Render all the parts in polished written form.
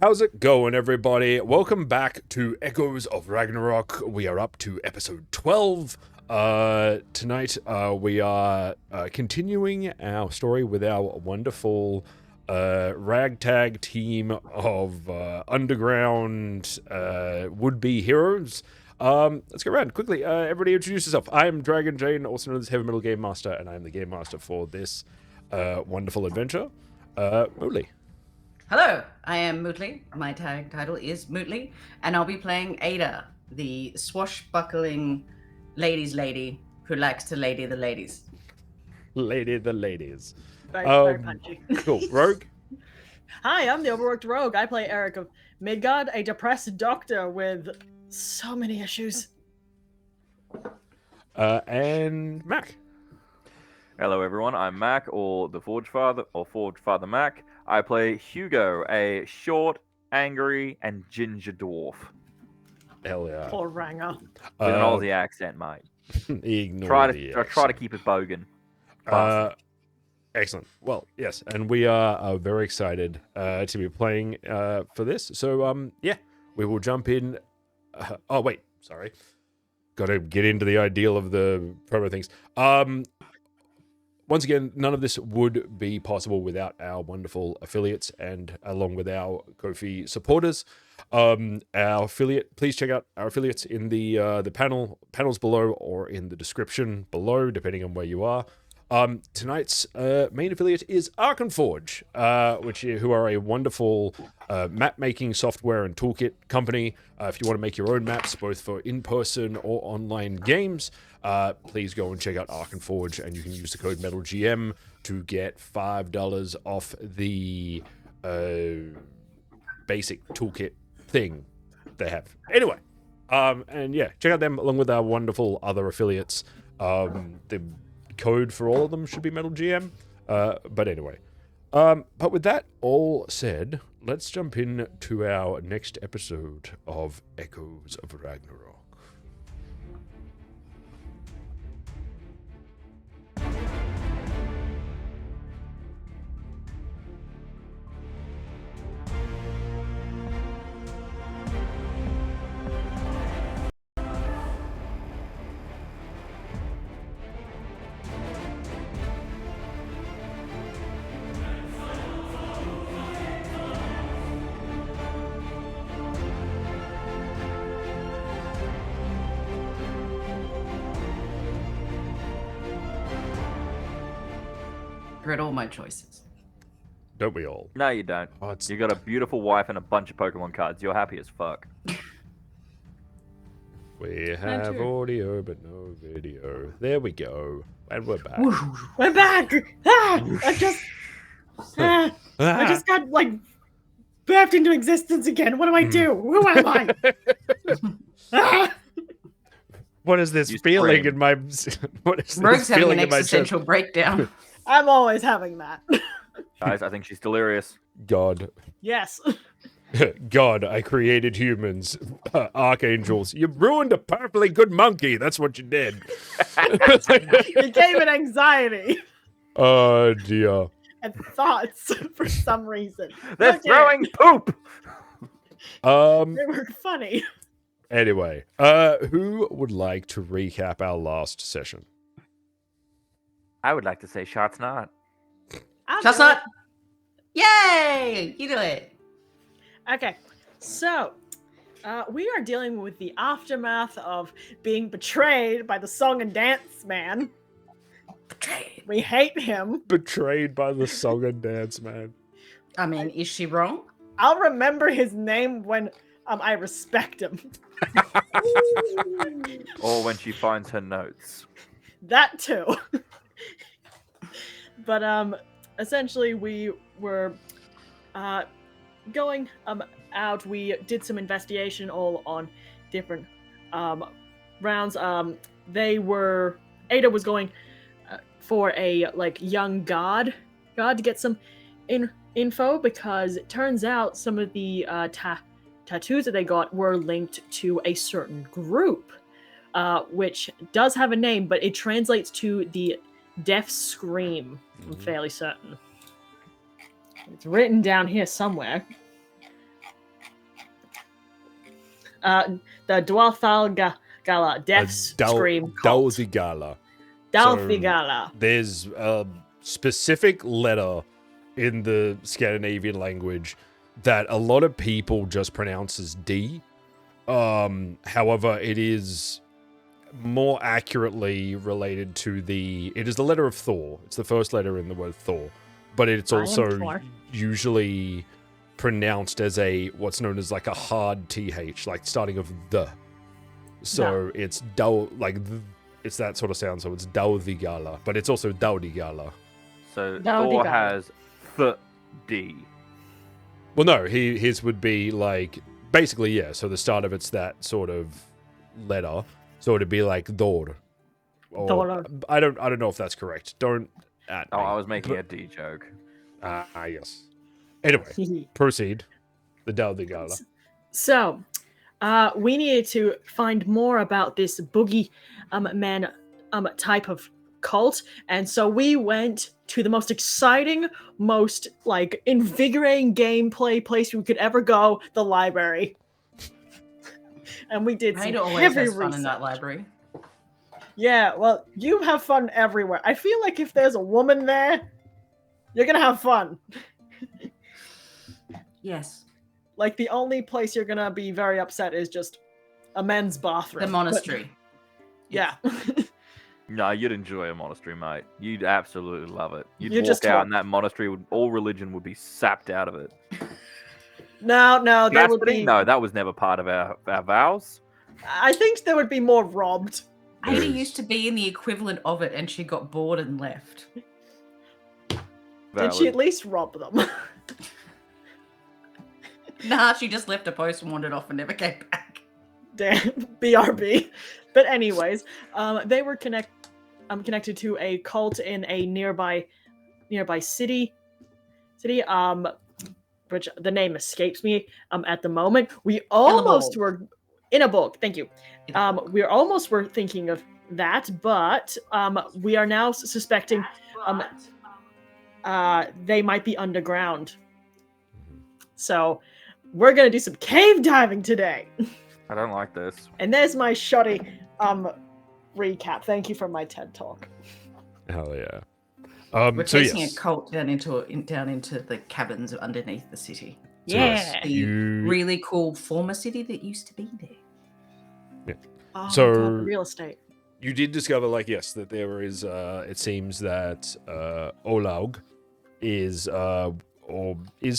How's it going, everybody? Welcome back to Echoes of Ragnarok. We are up to episode 12. Tonight, we are continuing our story with our wonderful ragtag team of underground would-be heroes. Let's go around quickly. Everybody introduce yourself. I'm Dragyn Jane, also known as Heavy Metal Game Master, and I'm the Game Master for this wonderful adventure. Moodley. Hello, I am Mootley. My tag title is Mootley, and I'll be playing Ada, the swashbuckling ladies lady who likes to lady the ladies. Lady the ladies. Very punchy. Cool. Rogue? Hi, I'm the overworked rogue. I play Eric of Hymgard, a depressed doctor with so many issues. And Mac. Hello everyone, I'm Mac, or the Forge Father, or Forge Father Mac. I play Hugo, a short, angry, and ginger dwarf. Hell yeah. Poor Ranger. With an Aussie accent, mate. Ignore Try to keep it bogan. Excellent. Well, yes, and we are very excited to be playing for this. So, yeah, we will jump in. Oh, wait, sorry. Got to get into the ideal of the promo things. Once again, none of this would be possible without our wonderful affiliates and along with our Ko-fi supporters. Our affiliate, please check out our affiliates in the panels below or in the description below, depending on where you are. Tonight's main affiliate is Arkenforge, who are a wonderful map-making software and toolkit company. If you want to make your own maps, both for in-person or online games, please go and check out Arkenforge, and you can use the code METALGM to get $5 off the basic toolkit thing they have. Anyway, and yeah, check out them along with our wonderful other affiliates. The code for all of them should be METALGM. But anyway, but with that all said, let's jump in to our next episode of Echoes of Ragnarok. Regret all my choices. Don't we all? No, you don't. Oh, You got a beautiful wife and a bunch of Pokemon cards. You're happy as fuck. We have audio but no video. There we go. And we're back. We're back! I just got, like, birthed into existence again. What do I do? Who am I? What is this You feeling scream. in my... What is Rogue's this having feeling an in my chest? existential breakdown. I'm always having that. Guys, I think she's delirious. God. Yes. God, I created humans. Archangels. You ruined a perfectly good monkey. That's what you did. You gave it anxiety Oh, dear. and thoughts for some reason. They're Okay. throwing poop! They were funny. Anyway, who would like to recap our last session? I would like to say shots not. Chestnut! Yay! You do it. Okay, so we are dealing with the aftermath of being betrayed by the song and dance man. Betrayed. We hate him. Betrayed by the song and dance man. I mean, is she wrong? I'll remember his name when I respect him. Or when she finds her notes. That too. But essentially we were going out. We did some investigation all on different rounds. Ada was going for a young god to get some info, because it turns out some of the tattoos that they got were linked to a certain group, which does have a name, but it translates to the Death Scream. I'm fairly certain. It's written down here somewhere. the Dwalthal Gala, Death's Scream cult. Dalthigala. Dalthigala. There's a specific letter in the Scandinavian language that a lot of people just pronounce as D. However, it is more accurately related to it is the letter of Thor. It's the first letter in the word Thor, but it's also usually pronounced as what's known as like a hard TH, like starting of the. So it's it's that sort of sound. So it's Dalthigala, but it's also Daldigala. So Thor has D. Well, no, his would be like basically So the start of it's that sort of letter. So it'd be like Thor. Or, I don't know if that's correct. Don't at me. I was making a D joke. Yes. Anyway, proceed. The Daldigala. So, we needed to find more about this boogie man type of cult, and so we went to the most exciting, most like invigorating gameplay place we could ever go, the library. And we did Ada some always heavy has fun research. in that library. Yeah, well, you have fun everywhere. I feel like if there's a woman there, you're gonna have fun. Yes. Like, the only place you're gonna be very upset is just a men's bathroom. The monastery. Yeah. No, you'd enjoy a monastery, mate. You'd absolutely love it. You'd You walk just out talk. and that monastery, all religion would be sapped out of it. No, there would Chastity? be... No, that was never part of our vows. I think there would be more robbed. Ada used to be in the equivalent of it, and she got bored and left. Did she at least rob them? Nah, she just left a post and wandered off and never came back. Damn, BRB. But anyways, they were connected to a cult in a nearby city, which the name escapes me at the moment. We almost were in a book. Thank you. We almost were thinking of that, but we are now suspecting they might be underground. So we're gonna do some cave diving today. I don't like this. And there's my shoddy recap. Thank you for my TED talk. Hell yeah. We're chasing a cult down into the caverns underneath the city. Yeah. The really cool former city that used to be there. Yeah. Oh, So- God, real estate. You did discover, that there is, it seems that Olaug is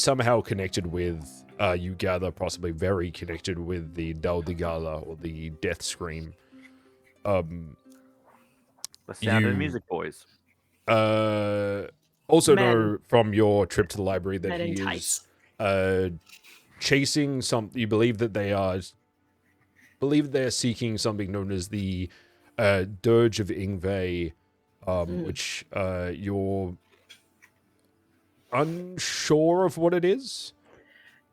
somehow connected with, you gather, possibly very connected with the Daldigala, or the Death Scream. The Sound of Music Boys. Also know from your trip to the library that Men in he tights. is chasing you believe that they're seeking something known as the Dirge of Ingve, which you're unsure of what it is.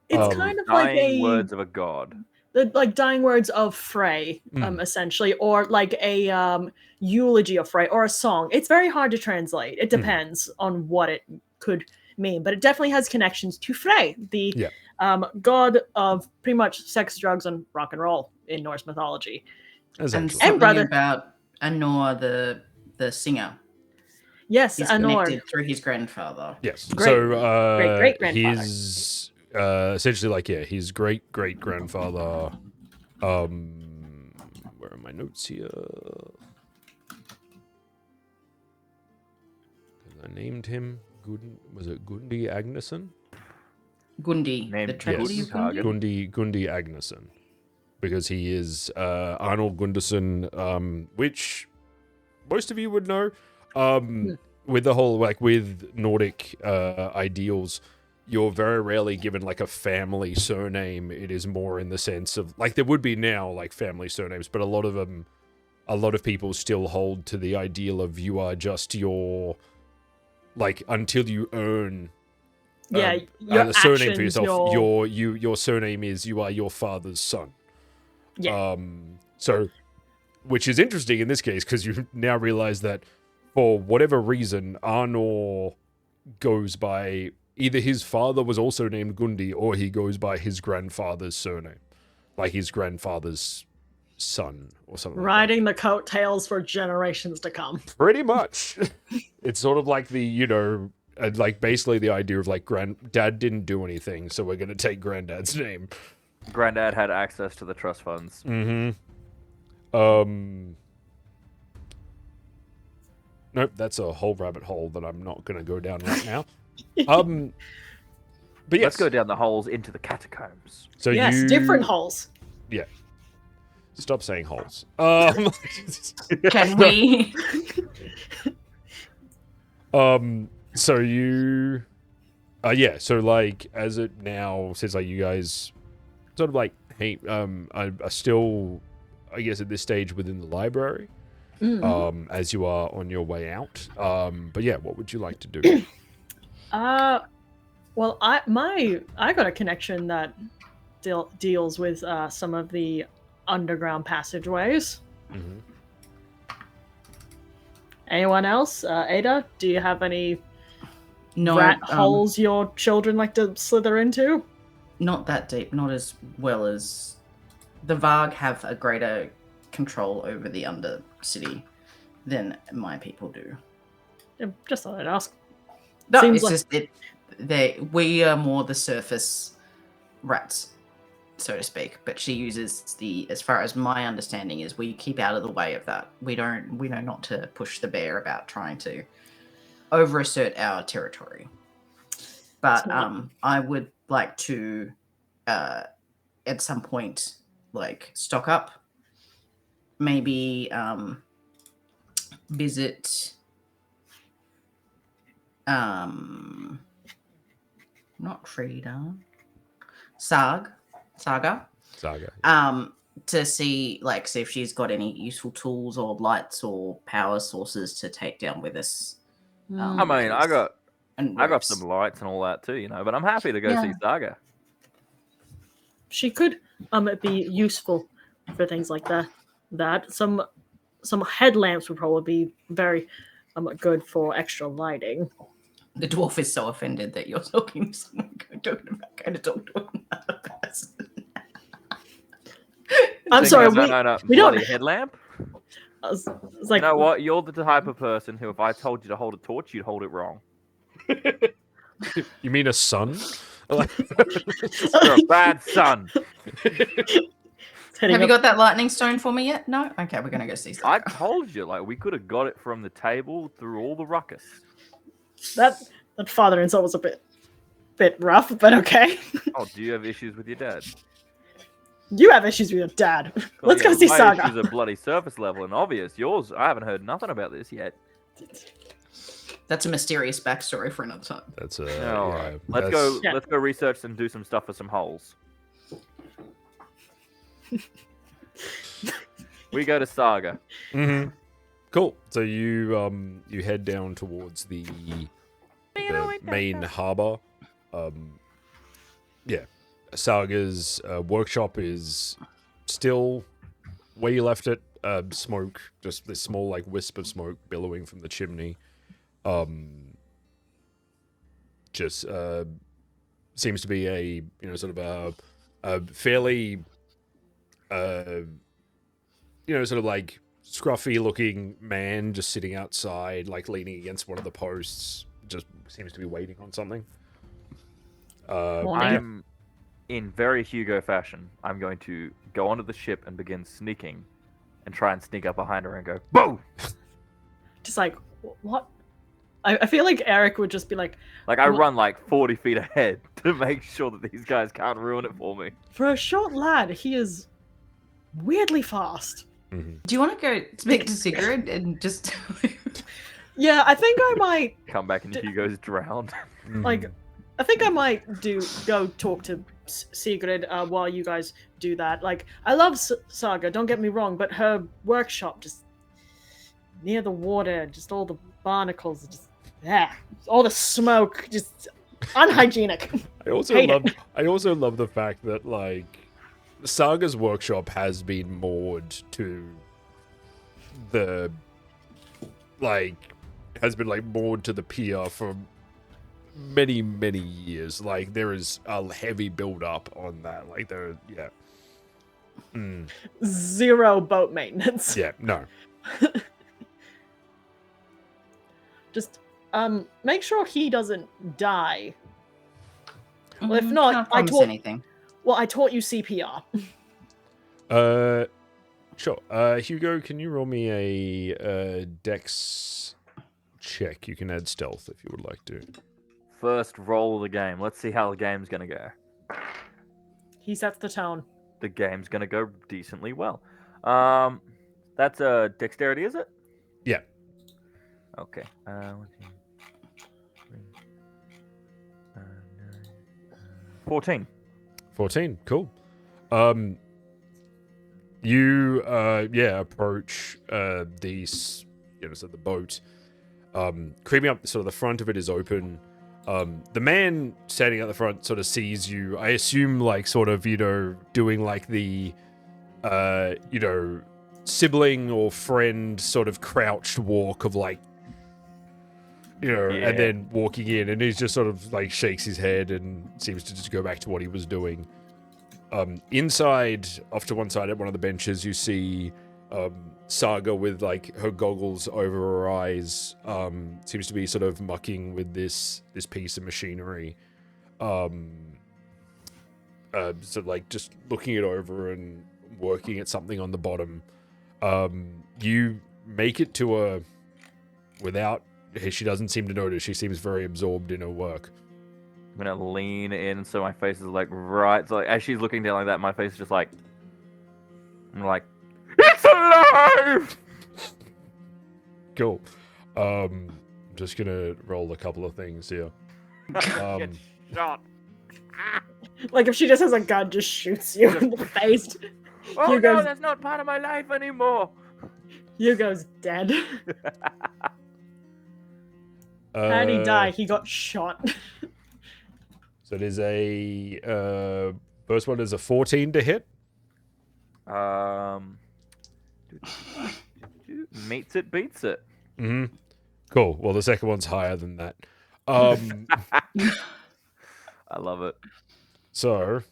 It's kind of like Dying words of a god. like dying words of Frey, essentially, or like a eulogy of Frey, or a song. It's very hard to translate. It depends on what it could mean, but it definitely has connections to Frey, the god of pretty much sex, drugs, and rock and roll in Norse mythology. And Essentially. something about Anor, the singer. Yes, He's Anor. connected through his grandfather. Yes. Great- So great-great-grandfather. his essentially his great grandfather. Where are my notes here? I named him. Was it Gundi Agnesson? Gundi, Named the tragedy of Gundi. Gundi Agnesson, because he is Arnold Gunderson, which most of you would know. With the whole with Nordic ideals, you're very rarely given like a family surname. It is more in the sense of there would be now family surnames, but a lot of people still hold to the ideal of you are just your until you earn your a surname for actions, yourself. Your surname is you are your father's son. Yeah. So, which is interesting in this case because you now realize that for whatever reason, Arnor goes by either his father was also named Gundi or he goes by his grandfather's surname. like his grandfather's son or something. Riding the coattails for generations to come. Pretty much. It's sort of like the, like basically the idea of like dad didn't do anything, so we're going to take granddad's name. Granddad had access to the trust funds. Mm-hmm. Nope, that's a whole rabbit hole that I'm not going to go down right now. But yes. Let's go down the holes into the catacombs. So yes, different holes. Yeah. Stop saying holes. Can we? So you, yeah. So like, as it now says, like you guys, sort of like, hey, are still, I guess, at this stage within the library, as you are on your way out. But yeah, what would you like to do? Well, I got a connection that deals with some of the underground passageways. Mm-hmm. Anyone else? Ada, do you have any No, rat holes your children like to slither into? Not that deep. Not as well as the Varg have a greater control over the Undercity than my people do. Yeah, just thought I'd ask. No, Seems it's like- just we are more the surface rats, so to speak. But she uses as far as my understanding is, we keep out of the way of that. We know not to push the bear about trying to overassert our territory. But I would like to, at some point, like stock up. Maybe visit. Not Frida. Saga. To see if she's got any useful tools or lights or power sources to take down with us. I mean, I got ropes. some lights and all that too, but I'm happy to go see Saga. She could be useful for things like that. Some headlamps would probably be very good for extra lighting. The dwarf is so offended that you're talking to someone going to talk to another person. I'm sorry, we don't headlamp. It's like, you know what? You're the type of person who, if I told you to hold a torch, you'd hold it wrong. You mean a sun? You're a bad son. Have you got that lightning stone for me yet? No? Okay, we're going to go see I Saga. told you, we could have got it from the table through all the ruckus. That father insult was a bit rough, but okay. Oh, do you have issues with your dad? You have issues with your dad. Well, Let's go see my Saga. issues are bloody surface level and obvious. Yours, I haven't heard nothing about this yet. That's a mysterious backstory for another time. That's all right. Let's go research and do some stuff for some holes. We go to Saga. Mm-hmm. Cool. So you head down towards the main harbor. Yeah. Saga's workshop is still where you left it. Smoke, just this small wisp of smoke billowing from the chimney. Just seems to be a sort of a fairly scruffy looking man just sitting outside, leaning against one of the posts, just seems to be waiting on something. I'm in very Hugo fashion. I'm going to go onto the ship and begin sneaking and try and sneak up behind her and go, boom! Just what? I feel like Eric would just be like... I run 40 feet ahead to make sure that these guys can't ruin it for me. For a short lad, he is weirdly fast. Mm-hmm. Do you want to go speak to Sigrid and just... Yeah, I think I might... Come back and Hugo's drowned. I think I might go talk to Sigrid while you guys do that. I love Saga, don't get me wrong, but her workshop just near the water, just all the barnacles, just all the smoke, just unhygienic. I also love the fact that Saga's workshop has been moored to the moored to the pier for many years. There is a heavy build up on that. Mm, 0 boat maintenance. yeah, no. Just make sure he doesn't die. Well, if not, Can't I promise taught anything. I taught you CPR. Sure. Hugo, can you roll me a dex check? You can add stealth if you would like to. First roll of the game. Let's see how the game's gonna go. He sets the tone. The game's gonna go decently well. That's a dexterity, is it? Yeah. Okay. 1, 2, 3, 9, 14. 14. Cool. You approach these, so the boat. Creeping up, sort of the front of it is open. The man standing at the front sort of sees you. I assume, like, sort of, doing like the, sibling or friend sort of crouched walk of like, and then walking in, and he's just sort of like shakes his head and seems to just go back to what he was doing. Inside, off to one side at one of the benches, you see Saga with like her goggles over her eyes. Seems to be sort of mucking with this piece of machinery. Sort of like just looking it over and working at something on the bottom. You make it to her without. She doesn't seem to notice. She seems very absorbed in her work. I'm gonna lean in so my face is like right. So like, as she's looking down like that, my face is just like, I'm like, it's alive. Cool. Just gonna roll a couple of things here. Get shot. Like if she just has a gun, just shoots you in the face. Oh Hugo's, no, that's not part of my life anymore. Hugo's dead. How did he die? He got shot. So it is a first one is a 14 to hit. Meets it, beats it. Mm-hmm. Cool. Well, the second one's higher than that. I love it. So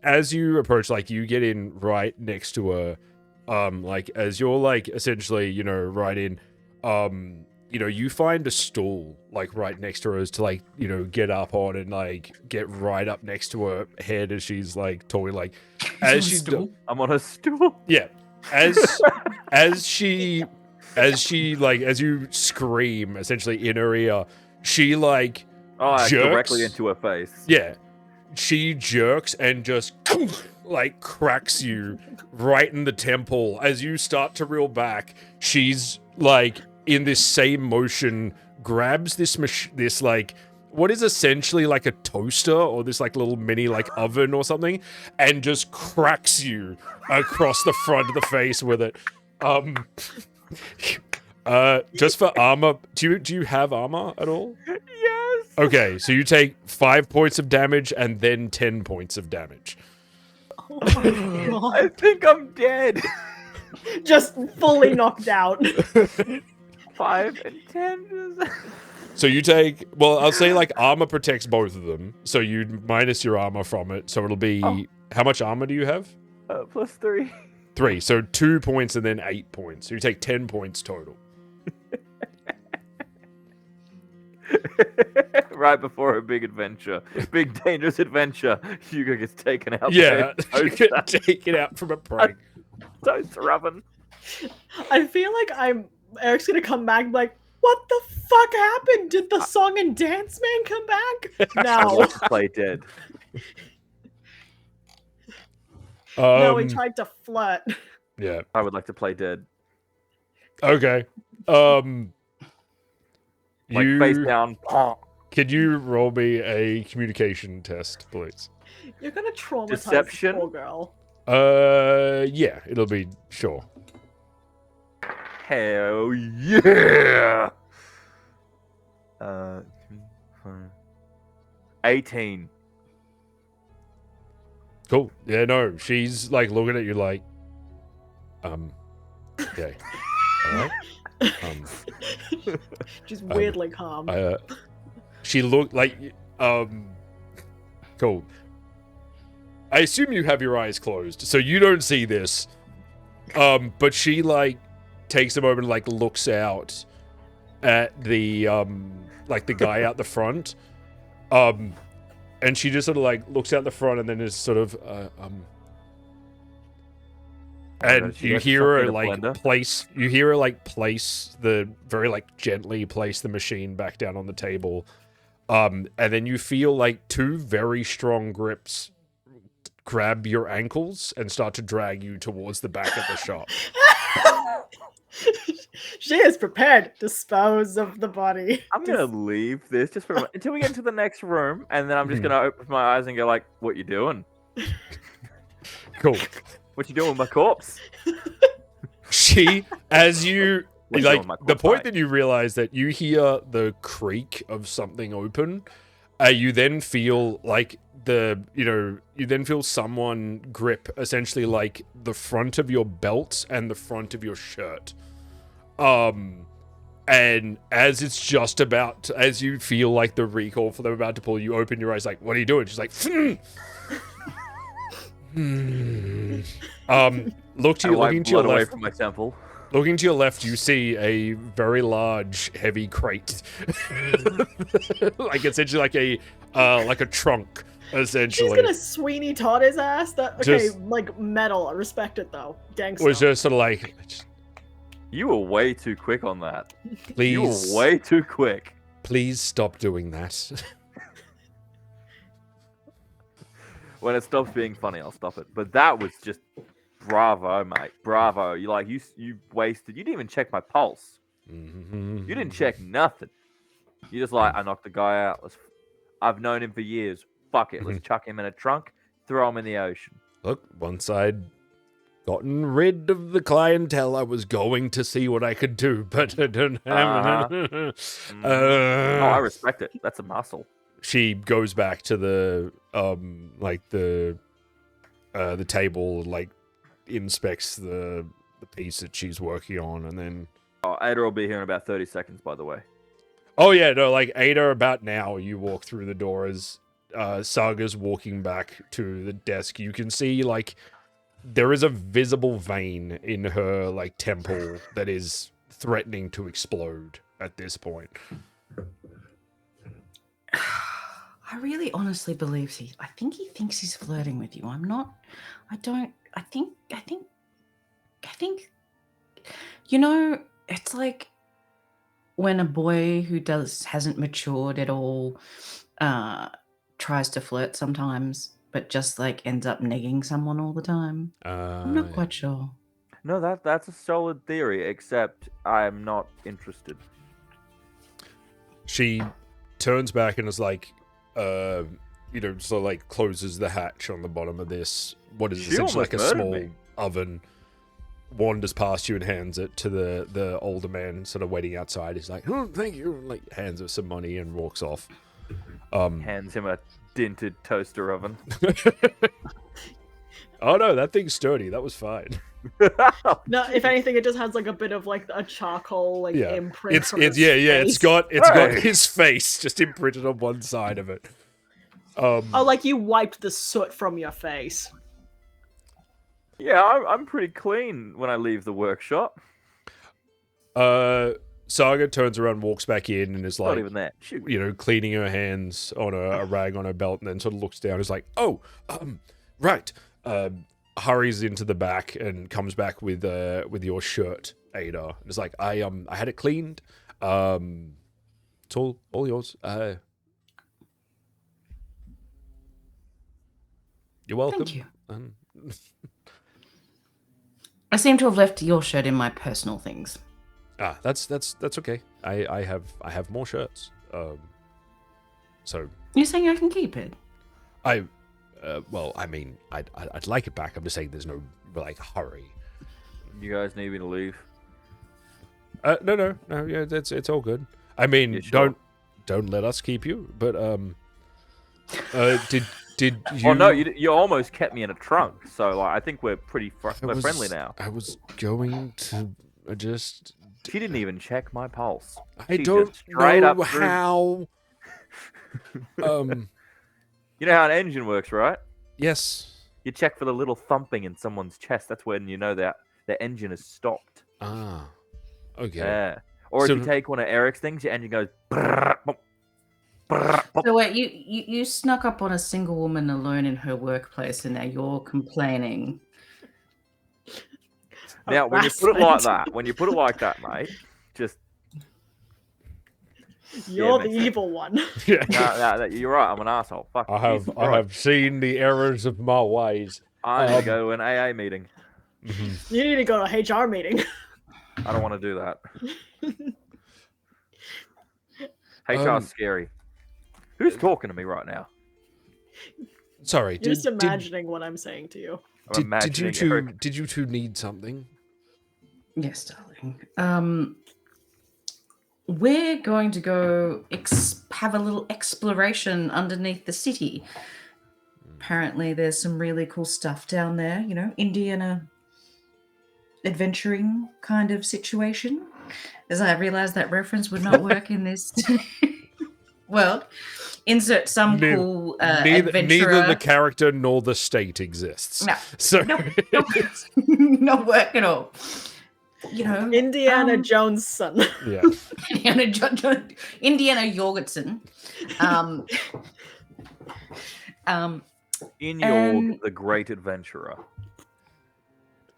as you approach, like, you get in right next to her, like, as you're, like, essentially, right in, you find a stool, like, right next to her to, like, get up on and, like, get right up next to her head as she's, like, talking, like, as she's I'm on a stool. yeah, as she, like, as you scream, essentially, in her ear, she, like, jerks directly jerks. into her face. Yeah. She jerks and just like cracks you right in the temple. As you start to reel back, she's like in this same motion grabs this like what is essentially like a toaster or this like little mini like oven or something, and just cracks you across the front of the face with it. Just for armor, do you have armor at all? Yes. Okay, so you take 5 points of damage and then 10 points of damage. Oh my god. I think I'm dead. Just fully knocked out. 5 and 10. So you take, well, I'll say like armor protects both of them. So you minus your armor from it. So it'll be, how much armor do you have? Plus 3. 3. So 2 points and then 8 points. So you take 10 points total. Right before a big adventure, big dangerous adventure, Hugo gets taken out. Yeah, you get taken out from a prank. Toast rubbing. I feel like Eric's gonna come back and be like, what the fuck happened? Did the song and dance man come back? I No. want to play dead. No, he tried to flirt. Yeah. I would like to play dead. Okay. Like face down. Could you roll me a communication test, please? You're gonna traumatize Deception? this poor girl. Yeah, it'll be sure. Hell yeah! 18. Cool. Yeah, no, she's like looking at you like, Okay. All right. Just weirdly calm. She looked like, cool. I assume you have your eyes closed, so you don't see this. But she like takes a moment, and, like looks out at the the guy out the front, and she just sort of like looks out the front, and then is sort of and you hear her like place gently place the machine back down on the table, and then you feel like two very strong grips grab your ankles and start to drag you towards the back of the shop. She is prepared to dispose of the body. I'm gonna leave this just for a moment, until we get into the next room, and then I'm just gonna open my eyes and go like, "What you doing? Cool. What you doing with my corpse?" She, as you What you like, doing with my the corpse, point mate? that you realize that you hear the creak of something open, you then feel like you then feel someone grip essentially like the front of your belt and the front of your shirt. And as it's just about, as you feel like the recoil for them about to pull, you open your eyes like, "What are you doing?" She's like, looking to your away left. from my temple. Looking to your left, you see a very large, heavy crate, like essentially like a trunk, essentially. She's gonna Sweeney Todd his ass. That okay, Just- like metal. I respect it though. Gangsta. Was just sort of like, You were way too quick on that. please, You were way too quick. please stop doing that. When it stops being funny, I'll stop it. But that was just bravo, mate. Bravo. You wasted. You didn't even check my pulse. You didn't check nothing. You just like, I knocked the guy out. I've known him for years. Fuck it. Let's chuck him in a trunk. Throw him in the ocean. Look, once I'd gotten rid of the clientele, I was going to see what I could do, but I don't have. Oh, I respect it. That's a muscle. She goes back to the the table, like inspects the piece that she's working on, and then Oh, Ada will be here in about 30 seconds, by the way. oh yeah, no, like Ada, about now you walk through the door as Saga's walking back to the desk. You can see like there is a visible vein in her like temple that is threatening to explode at this point. I really honestly believe I think he thinks he's flirting with you. I'm not. I don't. I think. You know, it's like when a boy who hasn't matured at all tries to flirt sometimes, but just like ends up negging someone all the time. I'm not quite sure. No, that's a solid theory, except I'm not interested. She turns back and is like, sort of like closes the hatch on the bottom of this. What is She essentially like a almost small murdered me. oven. Wanders past you and hands it to the older man, sort of waiting outside. He's like, "Oh, thank you," and, like hands her some money and walks off. Hands him a dented toaster oven. Oh no, that thing's sturdy. That was fine. No, if anything, it just has like a bit of like a charcoal like Yeah, imprint. it's from his It's face. got Hey. his face just imprinted on one side of it. Oh, like you wiped the soot from your face. Yeah, I'm pretty clean when I leave the workshop. Saga turns around, walks back in, and is Not like, even that. Shoot. cleaning her hands on a rag on her belt, and then sort of looks down. Is like, "Oh, right." Hurries into the back and comes back with your shirt, Ada. And it's like, I had it cleaned. It's all yours. You're welcome. Thank you. Um, I seem to have left your shirt in my personal things. that's okay. I have more shirts. So You're saying I can keep it? well, I mean, I'd like it back. I'm just saying there's no like hurry. You guys need me to leave? No, yeah, it's all good. I mean, You sure? don't let us keep you. But Did you? Oh no, you almost kept me in a trunk. So like, I think we're we're friendly now. I was going to just. She didn't even check my pulse. I She don't just straight know up threw- how. You know how an engine works, right? Yes. You check for the little thumping in someone's chest. That's when you know that the engine is stopped. Ah. Okay. Yeah. Or So- if you take one of Eric's things, your engine goes. Brrr, bump, brrr, bump. So wait, you snuck up on a single woman alone in her workplace, and now you're complaining. Now, when you put it like Harassment. that, mate, just You're Yeah, the makes sense. evil one. Yeah. no, you're right. I'm an asshole. Fuck. I Jesus have Christ. seen the errors of my ways. I need to go to an AA meeting. Mhm. You need to go to a HR meeting. I don't want to do that. HR's scary. Who's talking to me right now? Sorry. You're just imagining what I'm saying to you. I'm Did you imagining two? Eric. Did you two need something? Yes, darling. We're going to go have a little exploration underneath the city. Apparently, there's some really cool stuff down there. You know, Indiana adventuring kind of situation. As I realized that reference would not work in this world. Insert some Neither- cool Neither adventurer. the character nor the state exists. No. So Nope. Not work at all. You know, Indiana Jones' son. yeah. Indiana Jorgensen. In and- York, the great adventurer.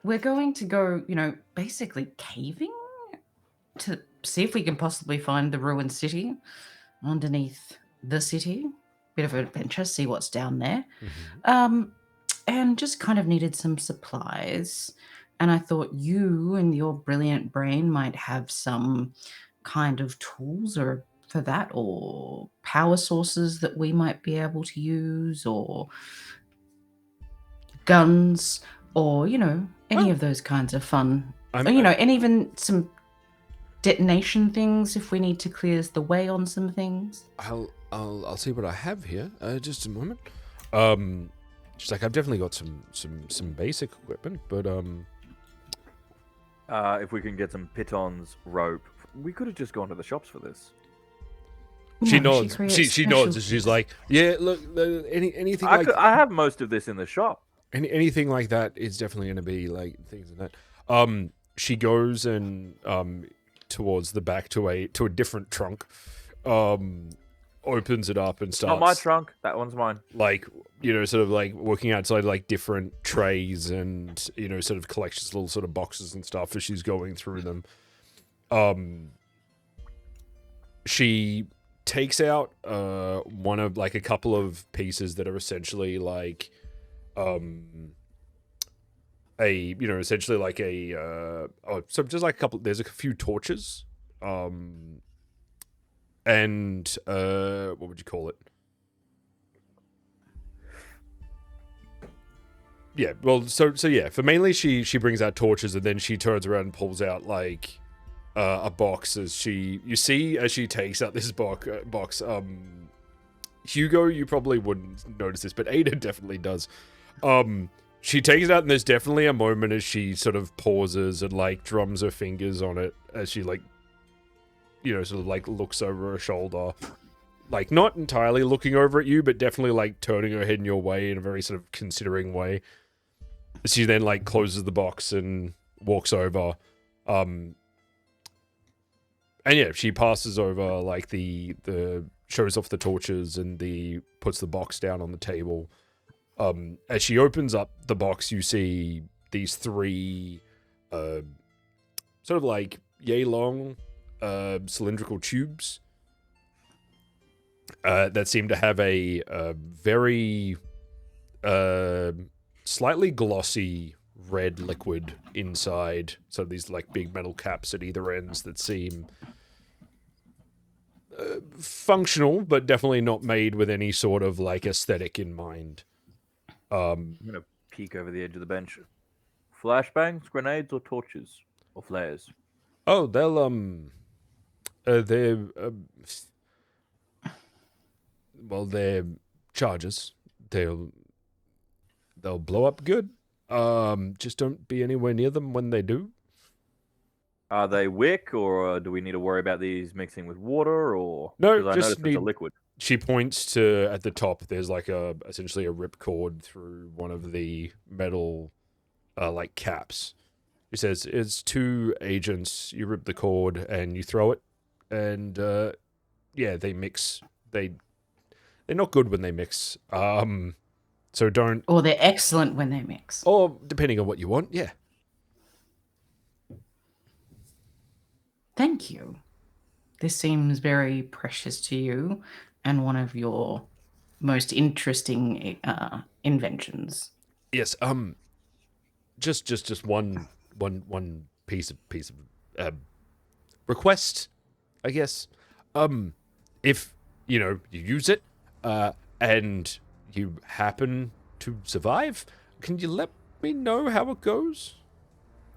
We're going to go, you know, basically caving to see if we can possibly find the ruined city underneath the city. Bit of an adventure, see what's down there. And just kind of needed some supplies. And I thought you and your brilliant brain might have some kind of tools or for that, or power sources that we might be able to use, or guns, or, you know, any of those kinds of fun. I'm- Or, you know, and even some detonation things if we need to clear the way on some things. I'll see what I have here. Just a moment. She's like, I've definitely got some basic equipment, but If we can get some pitons, rope, we could have just gone to the shops for this. she No, nods. creates She nods, and special- she's like, yeah, look, anything I, like I have most of this in the shop. anything like that is definitely going to be like things like that. She goes and towards the back to a different trunk, opens it up and starts. Not my trunk. That one's mine. Like, you know, sort of like working outside like different trays and, you know, sort of collections, little sort of boxes and stuff as she's going through them. She takes out one of like a couple of pieces that are essentially like essentially like a so just like a couple, there's a few torches, and what would you call it? Yeah, well, so yeah, for mainly she brings out torches, and then she turns around and pulls out like a box as she takes out this box. Hugo, you probably wouldn't notice this, but Ada definitely does. She takes it out, and there's definitely a moment as she sort of pauses and like drums her fingers on it as she like, you know, sort of like looks over her shoulder, like not entirely looking over at you, but definitely like turning her head in your way in a very sort of considering way. She then like closes the box and walks over, and yeah, she passes over like the shows off the torches and puts the box down on the table. As she opens up the box, you see these three sort of like yay long cylindrical tubes that seem to have a very slightly glossy red liquid inside. So these like big metal caps at either ends that seem functional, but definitely not made with any sort of like aesthetic in mind. I'm gonna peek over the edge of the bench. Flashbangs, grenades, or torches, or flares. Oh, they'll they're well, they're charges, they'll blow up good. Just don't be anywhere near them when they do. Are they wick, or do we need to worry about these mixing with water, or No, because I just noticed it's a liquid. She points to at the top. There's like essentially a ripcord through one of the metal, like caps. She says it's 2 agents. You rip the cord and you throw it, and yeah, they mix. They're not good when they mix. So don't. Or they're excellent when they mix. Or depending on what you want, yeah. Thank you. This seems very precious to you and one of your most interesting inventions. Yes. Just one piece of request, I guess. If you use it, and you happen to survive, can you let me know how it goes?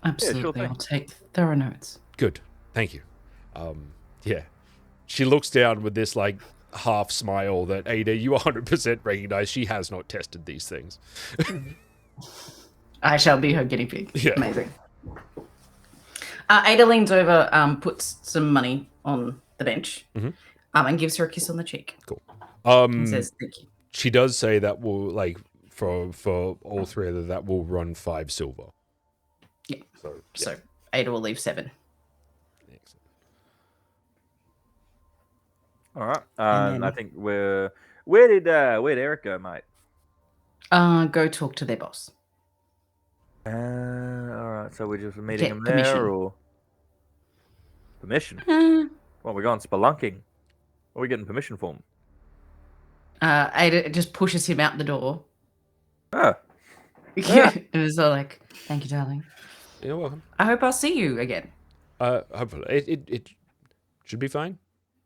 Absolutely. Yeah, sure thing. I'll take thorough notes. Good. Thank you. Yeah. She looks down with this like half smile that Ada, you 100% recognize she has not tested these things. I shall be her guinea pig. Yeah. Amazing. Ada leans over, puts some money on the bench, and gives her a kiss on the cheek. Cool. And says, "Thank you." She does say that will like for all 3 of them that will run 5 silver. Yeah. So So Ada will leave 7. Excellent. All right. And then- I think where'd Eric go, mate? Go talk to their boss. All right. So we're just meeting Get him permission. there, or permission? Uh, Well, we're going spelunking. What are we getting permission for? Ada just pushes him out the door. Oh, Yeah. It was all like, "Thank you, darling. You're welcome. I hope I'll see you again." Hopefully it should be fine.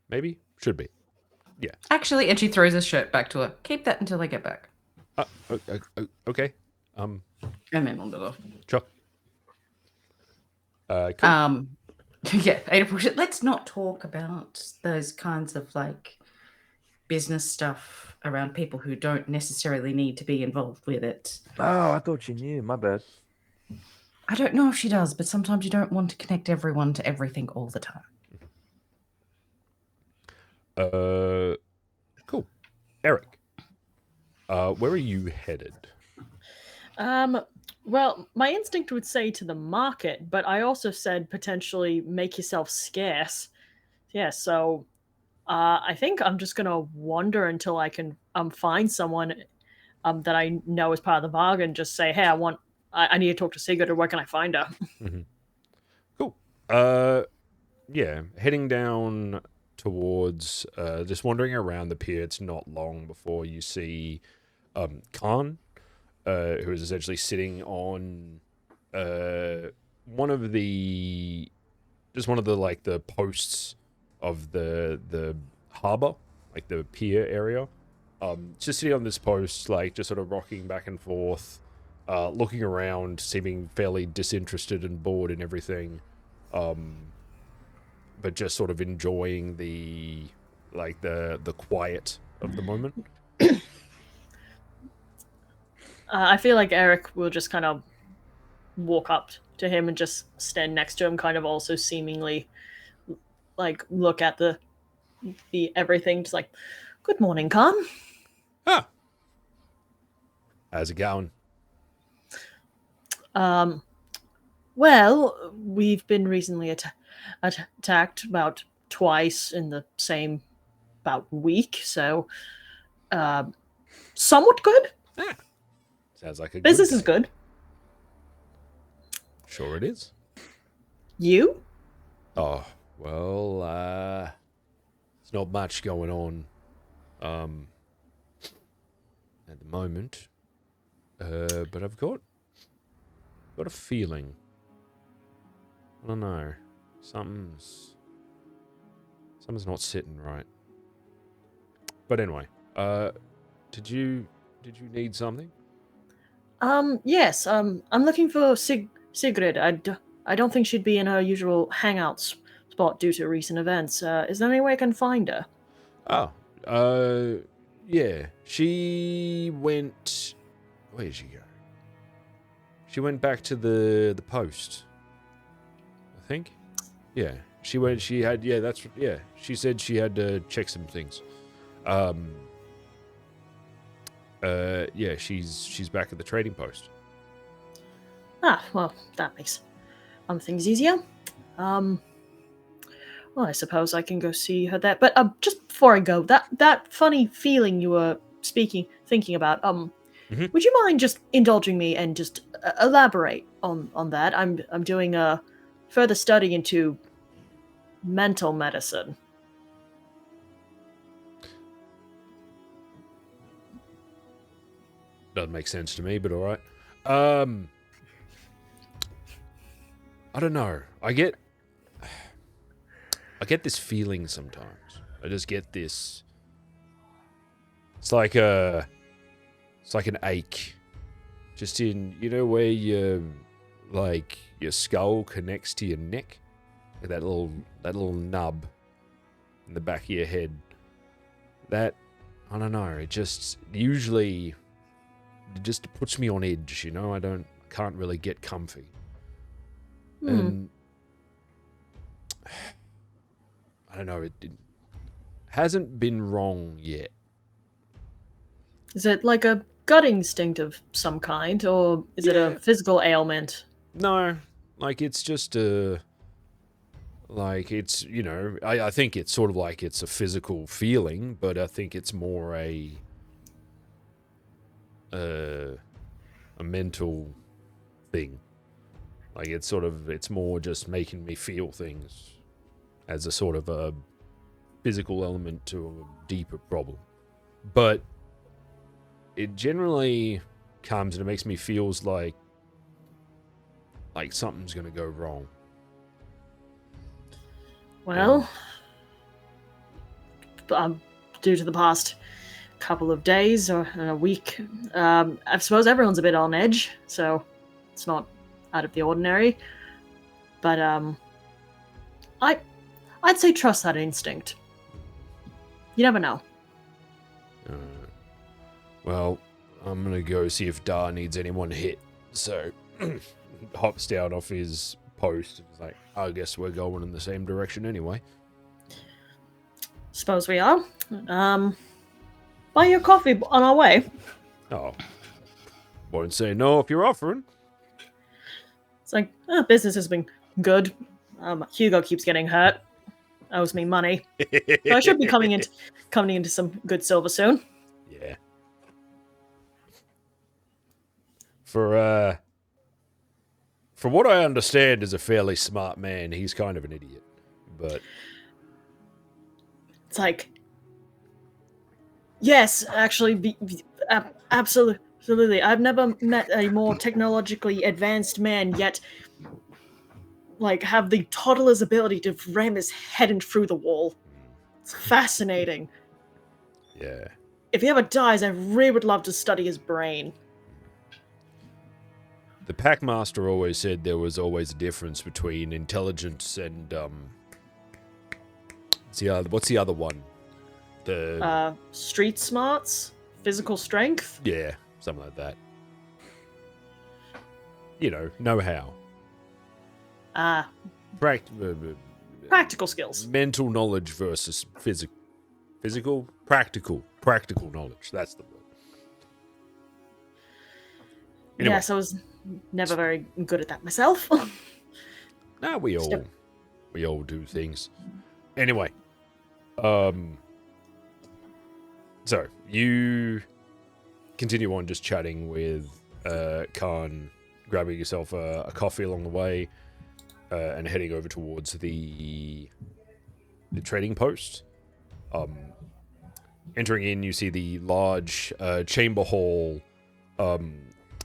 Maybe should be. Actually, and she throws his shirt back to her. "Keep that until I get back." Okay. And then wandered off. Sure. Cool. Yeah, Ada pushes it. Let's not talk about those kinds of like business stuff around people who don't necessarily need to be involved with it. I thought you knew. My bad. I don't know if she does, but sometimes you don't want to connect everyone to everything all the time. Cool. Eric, where are you headed? Well, my instinct would say to the market, but I also said potentially make yourself scarce. Yeah, so I think I'm just gonna wander until I can find someone that I know as part of the bargain. Just say, "Hey, I need to talk to Sigurd, or where can I find her?" Cool. Yeah, heading down towards just wandering around the pier. It's not long before you see Khan, who is essentially sitting on one of the like the posts of the harbor, like the pier area. Just sitting on this post, like just sort of rocking back and forth, looking around, seeming fairly disinterested and bored and everything. But just sort of enjoying the quiet of the moment. I feel like Eric will just kind of walk up to him and just stand next to him, kind of also seemingly like look at the everything, just like, "Good morning, Khan." Ah, how's it going? Well, we've been recently attacked about twice in the same about week, so somewhat good. Ah, sounds like a Business good is good. Sure it is. You? Oh, well, there's not much going on at the moment. But I've got a feeling. I don't know. Something's not sitting right. But anyway, did you need something? Yes. I'm looking for Sigrid. I don't think she'd be in her usual hangout spot due to recent events. Is there any way I can find her? Oh, Yeah, she went. Where did she go? She went back to the post. I think. Yeah, she went. She had. Yeah, that's. Yeah, she said she had to check some things. Yeah, she's back at the trading post. Ah, well, that makes things easier. Well, I suppose I can go see her there. But just before I go, that funny feeling you were thinking about, would you mind just indulging me and just elaborate on that? I'm doing a further study into mental medicine. Doesn't make sense to me, but all right. I don't know. I get this feeling sometimes. I just get this. It's like an ache, just in where your skull connects to your neck, like that little nub in the back of your head. That I don't know. It just puts me on edge. I can't really get comfy. And I don't know, it hasn't been wrong yet. Is it like a gut instinct of some kind, or is it a physical ailment? No, it's just I think it's sort of like it's a physical feeling, but I think it's more a mental thing. It's more just making me feel things as a sort of a physical element to a deeper problem. But it generally comes and it makes me feels like something's going to go wrong. Well, due to the past couple of days or a week, I suppose everyone's a bit on edge, so it's not out of the ordinary. But I'd say trust that instinct. You never know. Well, I'm gonna go see if Dar needs anyone hit. So hops down off his post and is like, I guess we're going in the same direction anyway. Suppose we are. Buy your coffee on our way. Oh. Won't say no if you're offering. It's like, business has been good. Hugo keeps getting hurt. Owes me money. So I should be coming into some good silver soon. Yeah. For what I understand is a fairly smart man, he's kind of an idiot. But it's like, yes, actually, absolutely. I've never met a more technologically advanced man yet, have the toddler's ability to ram his head in through the wall. It's fascinating. Yeah. If he ever dies, I really would love to study his brain. The Packmaster always said there was always a difference between intelligence and what's the other one? The street smarts, physical strength. Yeah, something like that. Know-how. Practical skills. Mental knowledge versus physical, practical knowledge. That's the word. Anyway. Yes, I was never very good at that myself. No, we all do things. Anyway, so you continue on just chatting with Khan, grabbing yourself a coffee along the way, and heading over towards the trading post. Entering in, you see the large chamber hall,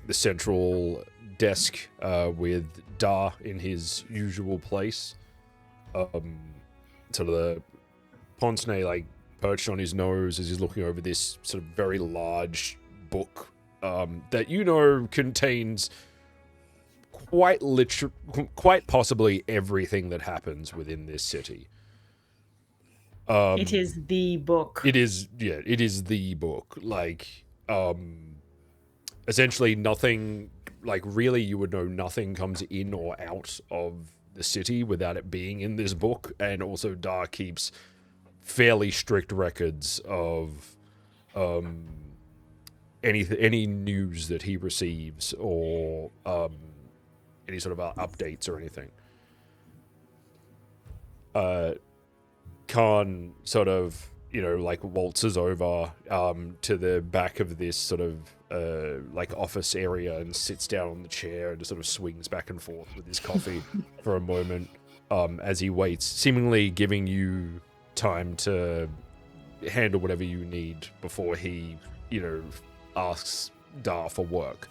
the central desk with Dar in his usual place. Sort of the Ponce perched on his nose as he's looking over this sort of very large book that contains quite possibly everything that happens within this city. It is the book. It is the book. Like, essentially nothing, like really you would know nothing comes in or out of the city without it being in this book. And also Dar keeps fairly strict records of any news that he receives or any sort of updates or anything. Khan sort of, like waltzes over to the back of this sort of like office area and sits down on the chair and just sort of swings back and forth with his coffee for a moment as he waits, seemingly giving you time to handle whatever you need before he, asks Dar for work.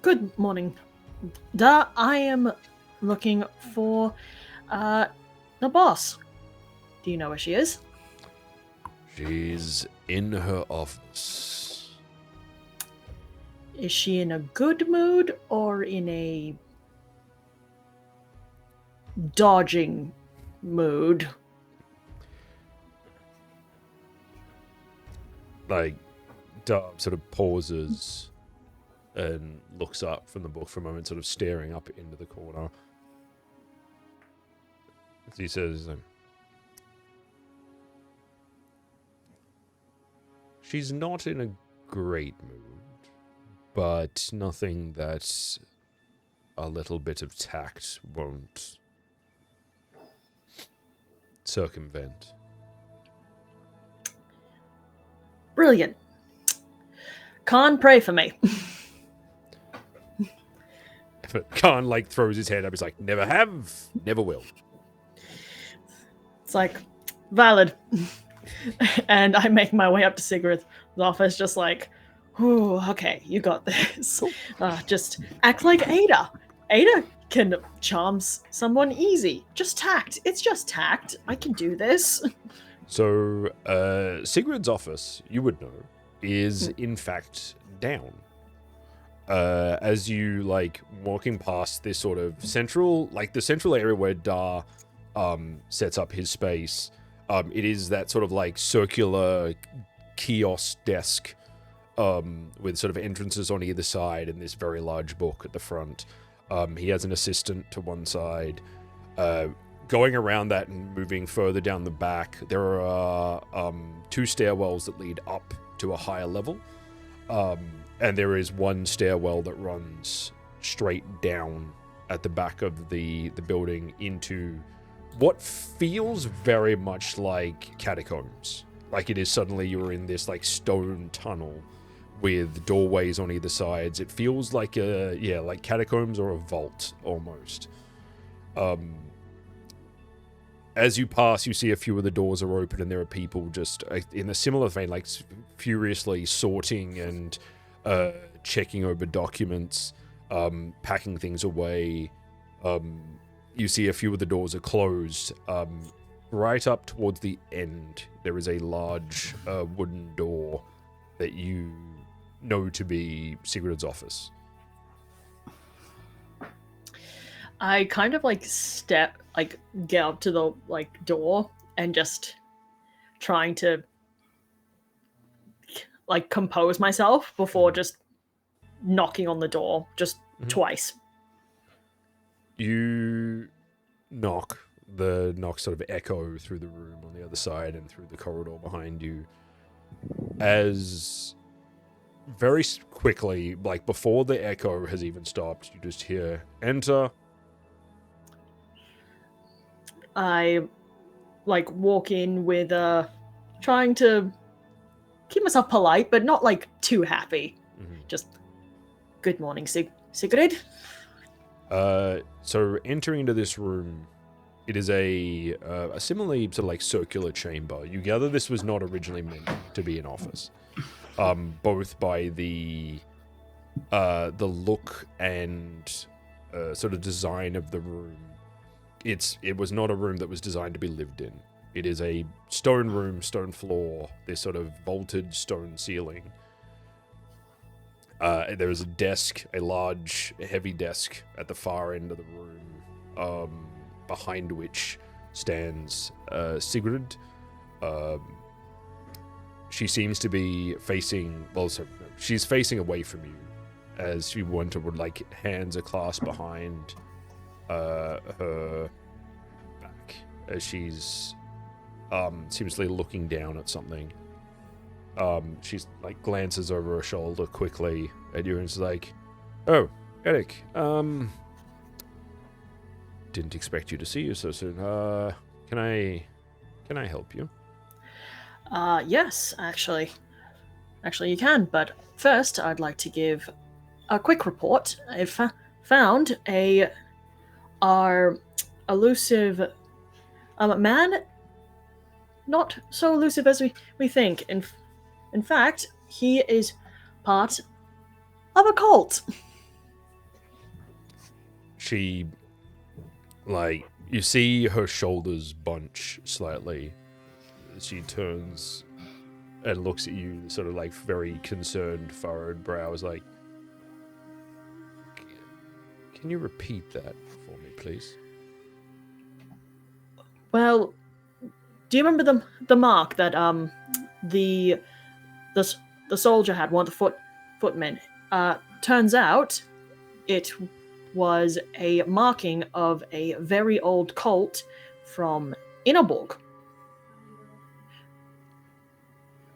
Good morning. Da, I am looking for the boss. Do you know where she is? She's in her office. Is she in a good mood or in a dodging mood? Like, Dar sort of pauses and looks up from the book for a moment, sort of staring up into the corner. He says, she's not in a great mood, but nothing that a little bit of tact won't circumvent. Brilliant. Khan, pray for me. But Khan, like, throws his hand up. He's like, never have, never will. It's like, valid. And I make my way up to Sigrid's office, just like, ooh, okay, you got this. Just act like Ada. Ada can charm someone easy. Just tact. It's just tact. I can do this. So, Sigrid's office, you would know, is in fact down. As you, like, walking past this sort of central, like the central area where Dar sets up his space, it is that sort of like circular kiosk desk with sort of entrances on either side and this very large book at the front. He has an assistant to one side. Going around that and moving further down the back, there are 2 stairwells that lead up to a higher level. And there is one stairwell that runs straight down at the back of the building into what feels very much like catacombs. Like it is suddenly you're in this like stone tunnel with doorways on either sides. It feels like like catacombs or a vault almost. As you pass, you see a few of the doors are open and there are people just in a similar vein, like furiously sorting and checking over documents, packing things away. You see a few of the doors are closed. Right up towards the end, there is a large wooden door that you know to be Sigrid's office. I kind of get up to the door and just trying to compose myself before just knocking on the door just twice. You knock. The knocks sort of echo through the room on the other side and through the corridor behind you. As very quickly, like before the echo has even stopped, you just hear, "Enter." I walk in with trying to keep myself polite, but not too happy. Just, good morning, Sigrid. So entering into this room, it is a similarly sort of like circular chamber. You gather this was not originally meant to be an office, both by the look and sort of design of the room. It was not a room that was designed to be lived in. It is a stone room, stone floor, this sort of vaulted stone ceiling. There is a desk, a large, heavy desk at the far end of the room, behind which stands Sigrid. She seems to be facing, she's facing away from you, as she would like hands are clasped behind her back, as she's seemingly looking down at something. She's like glances over her shoulder quickly at you and is like, "Oh, Eric, didn't expect you to see you so soon. Can I help you?" Yes, actually you can, but first I'd like to give a quick report. I've found our elusive man, not so elusive as we think. In fact, he is part of a cult. She, like, you see her shoulders bunch slightly. She turns and looks at you, sort of like very concerned, furrowed brows, like, "Can you repeat that for me, please?" Well, do you remember the mark that the soldier had, one of the footmen? Turns out it was a marking of a very old cult from Innerborg.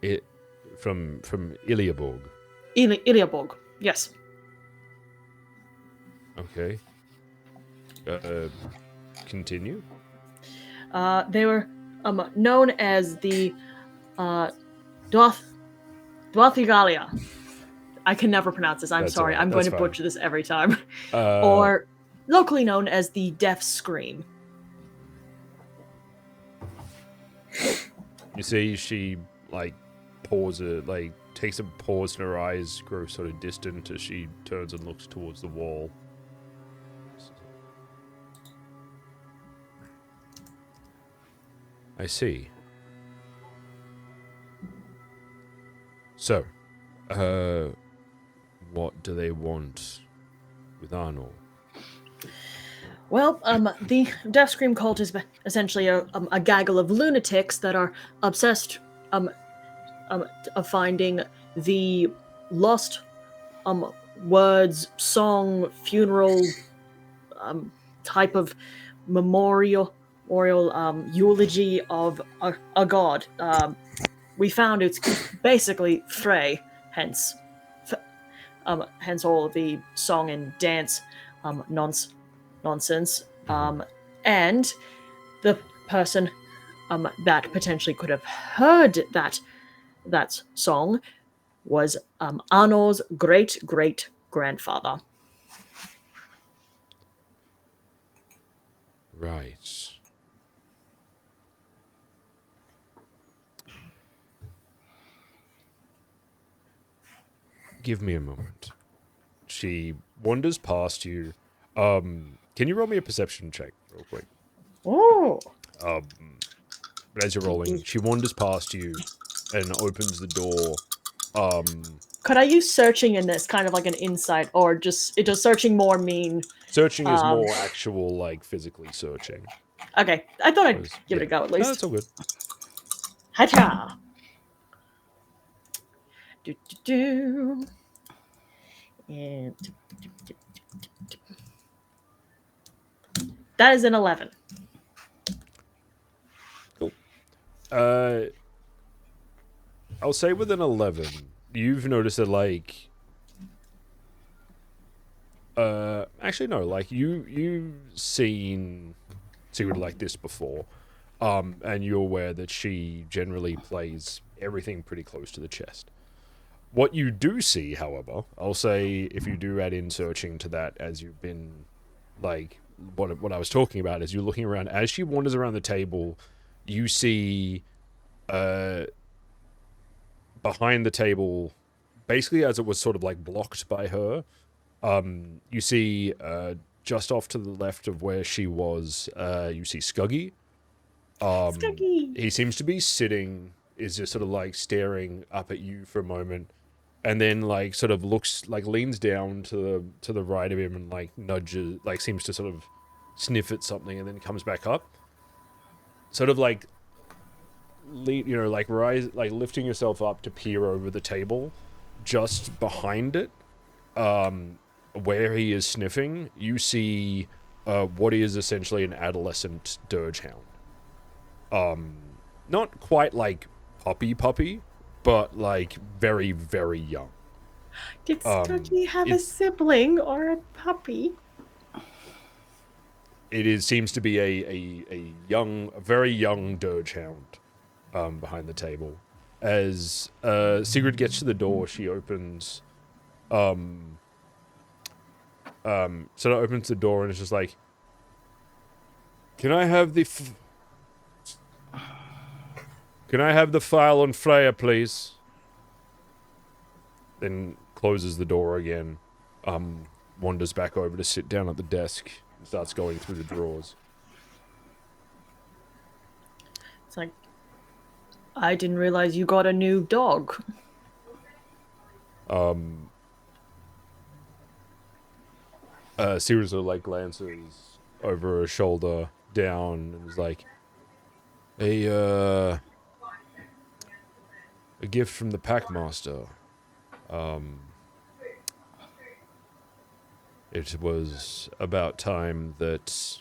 It from Iliaborg. Iliaborg, yes. Okay. Continue. They were known as the Dwarthigalia. I can never pronounce this. I'm That's sorry. all right. I'm going That's to fine. butcher this every time. Or Or locally known as the Death Scream. you see, she like pauses, like takes a pause, and her eyes grow sort of distant as she turns and looks towards the wall. I see. So, what do they want with Arnold? Well, the Death Scream cult is essentially a gaggle of lunatics that are obsessed of finding the lost words, song, funeral type of memorial eulogy of a god. We found it's basically Frey, hence all of the song and dance nonsense. And the person that potentially could have heard that song was Arno's great-great-grandfather. Right. Give me a moment. She wanders past you. Can you roll me a perception check real quick? Oh. But as you're rolling, she wanders past you and opens the door. Could I use searching in this, kind of like an insight, or does searching more mean? Searching is more actual, like physically searching. Okay, I thought I'd give it a go at least. No, it's all good. Hacha. Do. And that is an 11. Cool. I'll say with an 11, you've noticed that, like, actually no, like you've seen Sigrid like this before, and you're aware that she generally plays everything pretty close to the chest. What you do see, however, I'll say, if you do add in searching to that, as you've been, like, what I was talking about, is you're looking around, as she wanders around the table, you see, behind the table, basically as it was sort of like blocked by her, you see, just off to the left of where she was, you see Scuggy. Scuggy. He seems to be sitting, is just sort of like staring up at you for a moment, and then like sort of looks, like leans down to the right of him and like nudges, like seems to sort of sniff at something, and then comes back up. sort of like, like lifting yourself up to peer over the table, just behind it, where he is sniffing, you see what is essentially an adolescent dirge hound. Not quite like puppy, but like very, very young. Did Stucky have a sibling or a puppy? Seems to be a very young dirge hound behind the table. As Sigrid gets to the door, she opens opens the door and is just like, "Can I have the file on Freya, please?" Then closes the door again, wanders back over to sit down at the desk, and starts going through the drawers. It's like, I didn't realize you got a new dog. Sirius like glances over her shoulder down and is like, a gift from the Packmaster. It was about time that...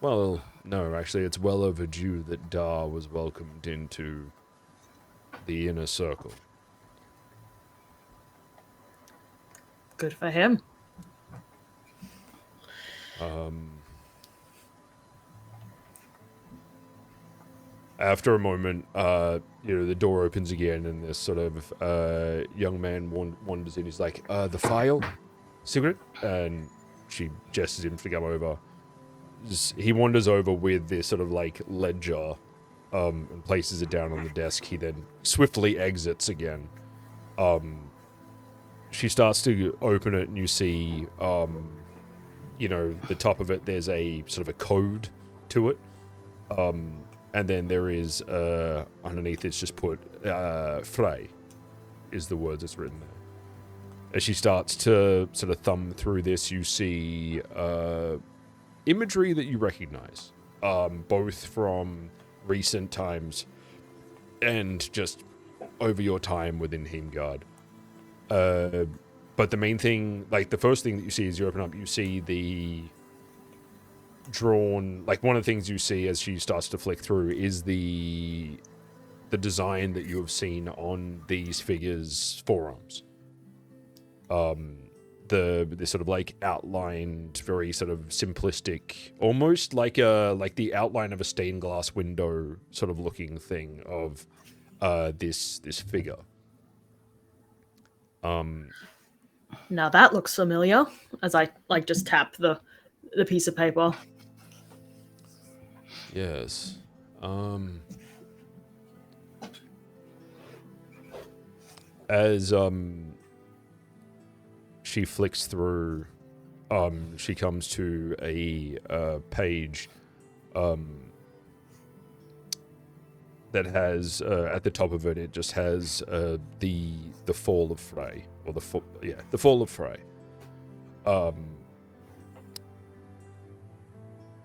Well, no, actually, it's well overdue that Dar was welcomed into the inner circle. Good for him. After a moment, the door opens again, and this sort of young man wanders in. He's like, "The file, Sigrid?" And she gestures him to come over. He wanders over with this sort of like ledger, and places it down on the desk. He then swiftly exits again. She starts to open it, and you see, the top of it. There's a sort of a code to it. And then there is, underneath it's just put, Frey, is the word that's written there. As she starts to sort of thumb through this, you see imagery that you recognize, both from recent times and just over your time within Hymgard. But the main thing, like the first thing that you see as you open up, you see the... drawn, like one of the things you see as she starts to flick through is the design that you have seen on these figures' forearms. The sort of like outlined, very sort of simplistic, almost like the outline of a stained glass window sort of looking thing of this figure. Now that looks familiar, as I just tap the piece of paper. Yes. As she flicks through, she comes to a page that has at the top of it, it just has the fall of Frey, or the fall of Frey.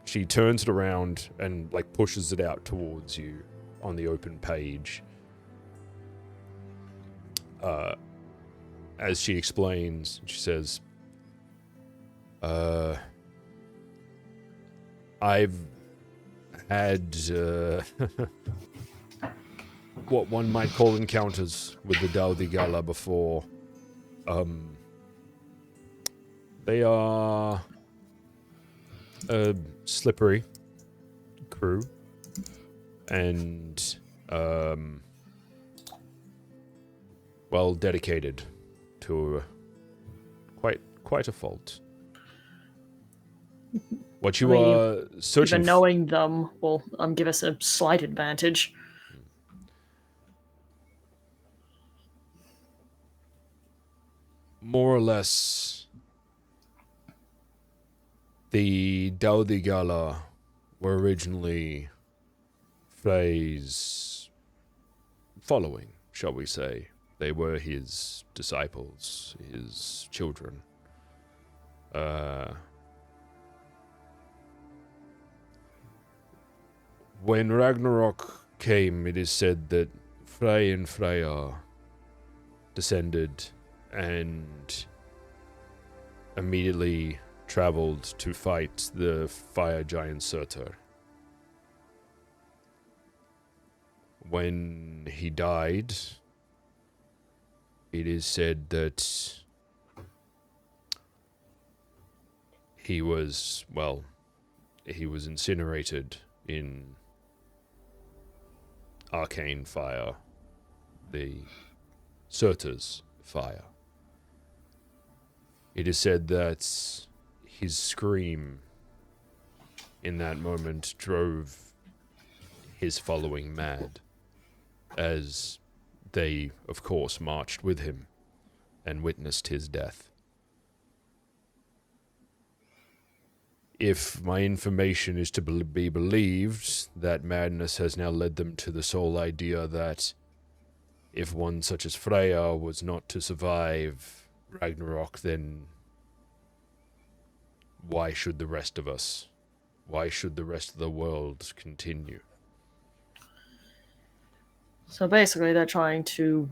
She turns it around and like pushes it out towards you on the open page. As she explains, she says, I've had what one might call encounters with the Daudi Gala before. They are a slippery crew, and well dedicated to quite a fault. What you are searching even knowing them will give us a slight advantage. More or less, the Daudi Gala were originally Frey's following, shall we say. They were his disciples, his children. When Ragnarok came, it is said that Frey and Freya descended and immediately traveled to fight the fire giant Surtur. When he died, it is said that he was incinerated in arcane fire, the Surtur's fire. It is said that his scream in that moment drove his following mad, as they, of course, marched with him and witnessed his death. If my information is to be believed, that madness has now led them to the sole idea that if one such as Freya was not to survive Ragnarok, then why should the rest of us? Why should the rest of the world continue? So basically, they're trying to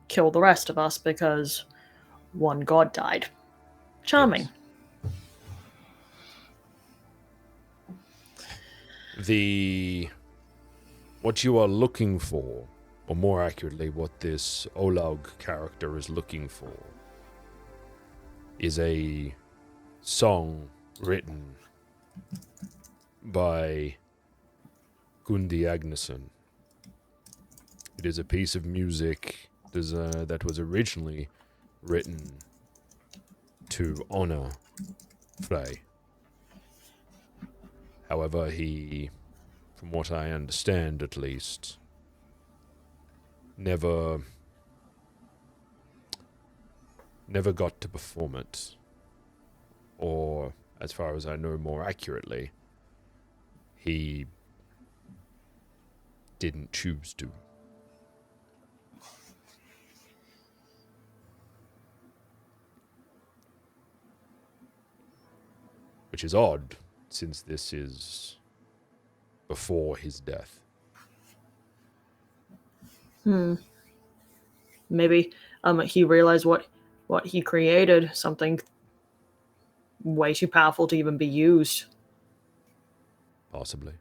kill the rest of us because one god died. Charming. Yes. What you are looking for, or more accurately, what this Olaug character is looking for, is a song written by Gundi Agnesson. It is a piece of music that was originally written to honor Frey. However, he, from what I understand at least, never got to perform it. Or, as far as I know more accurately, he didn't choose to. Which is odd, since this is before his death. Maybe he realized what he created, something way too powerful to even be used. Possibly.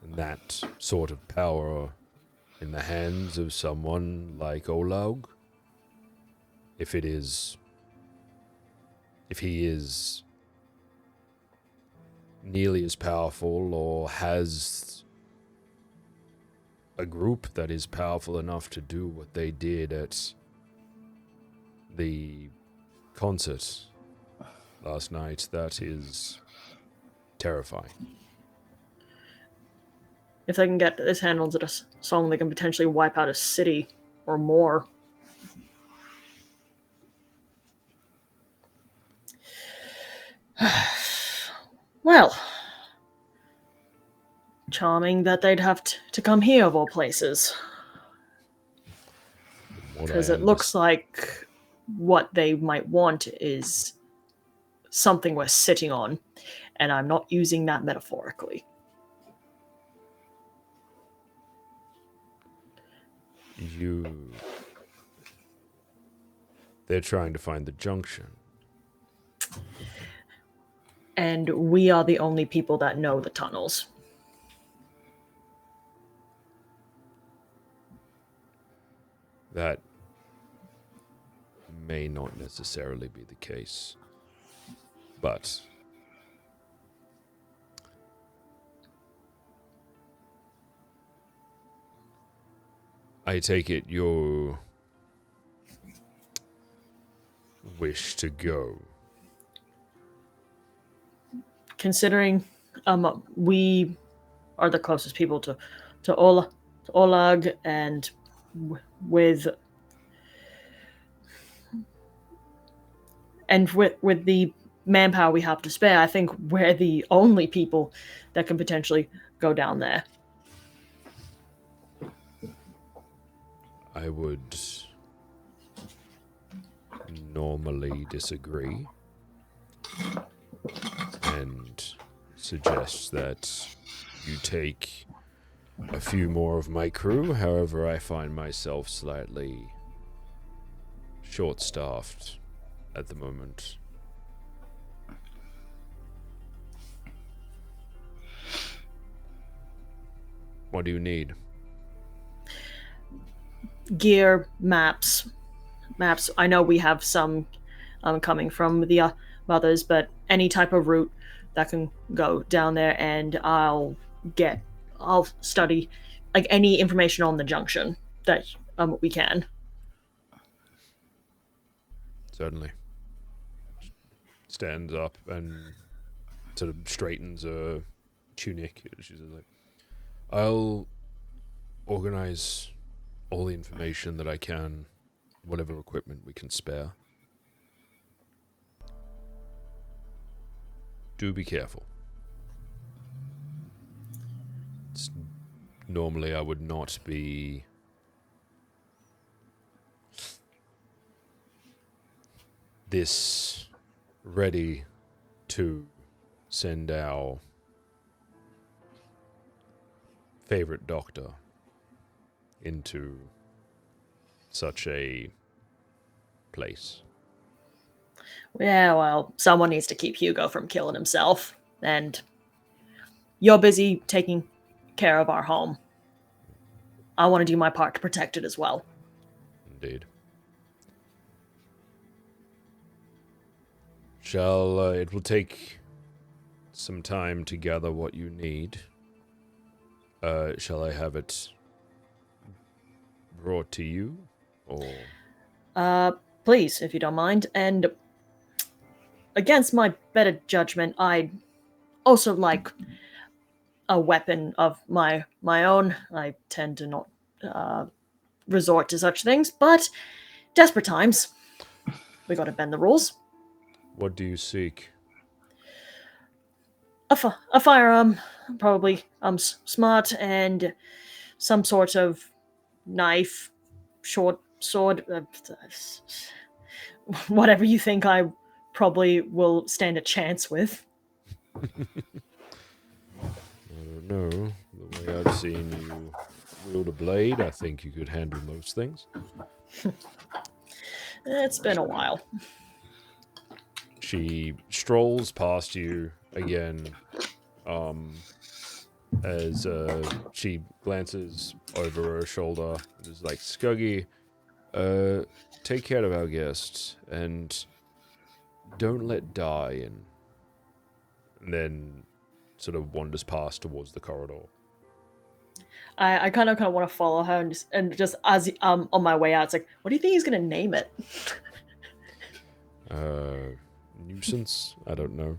And that sort of power in the hands of someone like Olaug, if he is nearly as powerful or has a group that is powerful enough to do what they did at the concert last night, that is terrifying. If they can get his hand onto this song, they can potentially wipe out a city or more. Well, charming that they'd have to come here of all places. Because it looks like what they might want is something we're sitting on, and I'm not using that metaphorically. They're trying to find the junction. And we are the only people that know the tunnels. That may not necessarily be the case. But I take it you wish to go. Considering we are the closest people to Olag, and with the manpower we have to spare, I think we're the only people that can potentially go down there. I would normally disagree and suggest that you take a few more of my crew. However, I find myself slightly short-staffed at the moment. What do you need? Gear, maps. I know we have some coming from the others, but any type of route that can go down there, and I'll study like any information on the junction that we can. Certainly. Stands up and sort of straightens a tunic. She's like, I'll organize all the information that I can, whatever equipment we can spare. Do be careful. Normally I would not be this ready to send our favorite doctor into such a place. Yeah, well, someone needs to keep Hugo from killing himself, and you're busy taking care of our home. I want to do my part to protect it as well. Indeed. It will take some time to gather what you need. Shall I have it brought to you, or? Please, if you don't mind. And against my better judgment, I'd also like a weapon of my own. I tend to not resort to such things, but desperate times, we gotta bend the rules. What do you seek? A firearm, probably smart, and some sort of knife, short sword, whatever you think I probably will stand a chance with. I don't know. The way I've seen you wield a blade, I think you could handle most things. It's been a while. She strolls past you again, as she glances over her shoulder and is like, Scuggy, take care of our guests and don't let die in. And then sort of wanders past towards the corridor. I kind of want to follow her and just as on my way out, it's like, what do you think he's gonna name it? Nuisance? I don't know.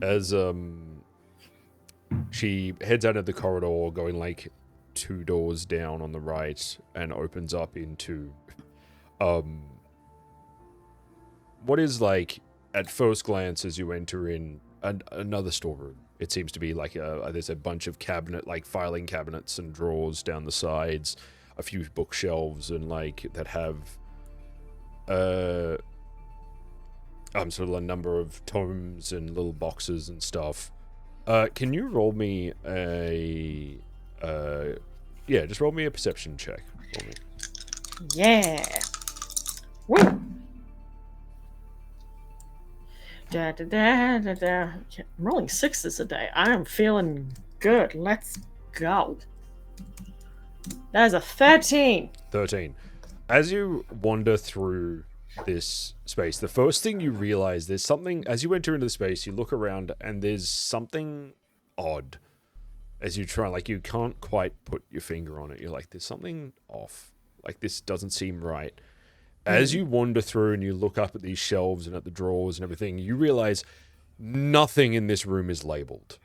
As she heads out of the corridor, going like 2 doors down on the right, and opens up into what is like at first glance as you enter in another storeroom. It seems to be like there's a bunch of filing cabinets and drawers down the sides, a few bookshelves, and like that have sort of a number of tomes and little boxes and stuff. Can you roll me just roll me a perception check for me. Yeah. Woo. I'm rolling 6s a day. I am feeling good. Let's go. That is a 13. 13. As you wander through this space, the first thing you realize, there's something, as you enter into the space, you look around and there's something odd. As you try, like you can't quite put your finger on it. You're like, there's something off. Like this doesn't seem right. As you wander through and you look up at these shelves and at the drawers and everything, you realize nothing in this room is labeled.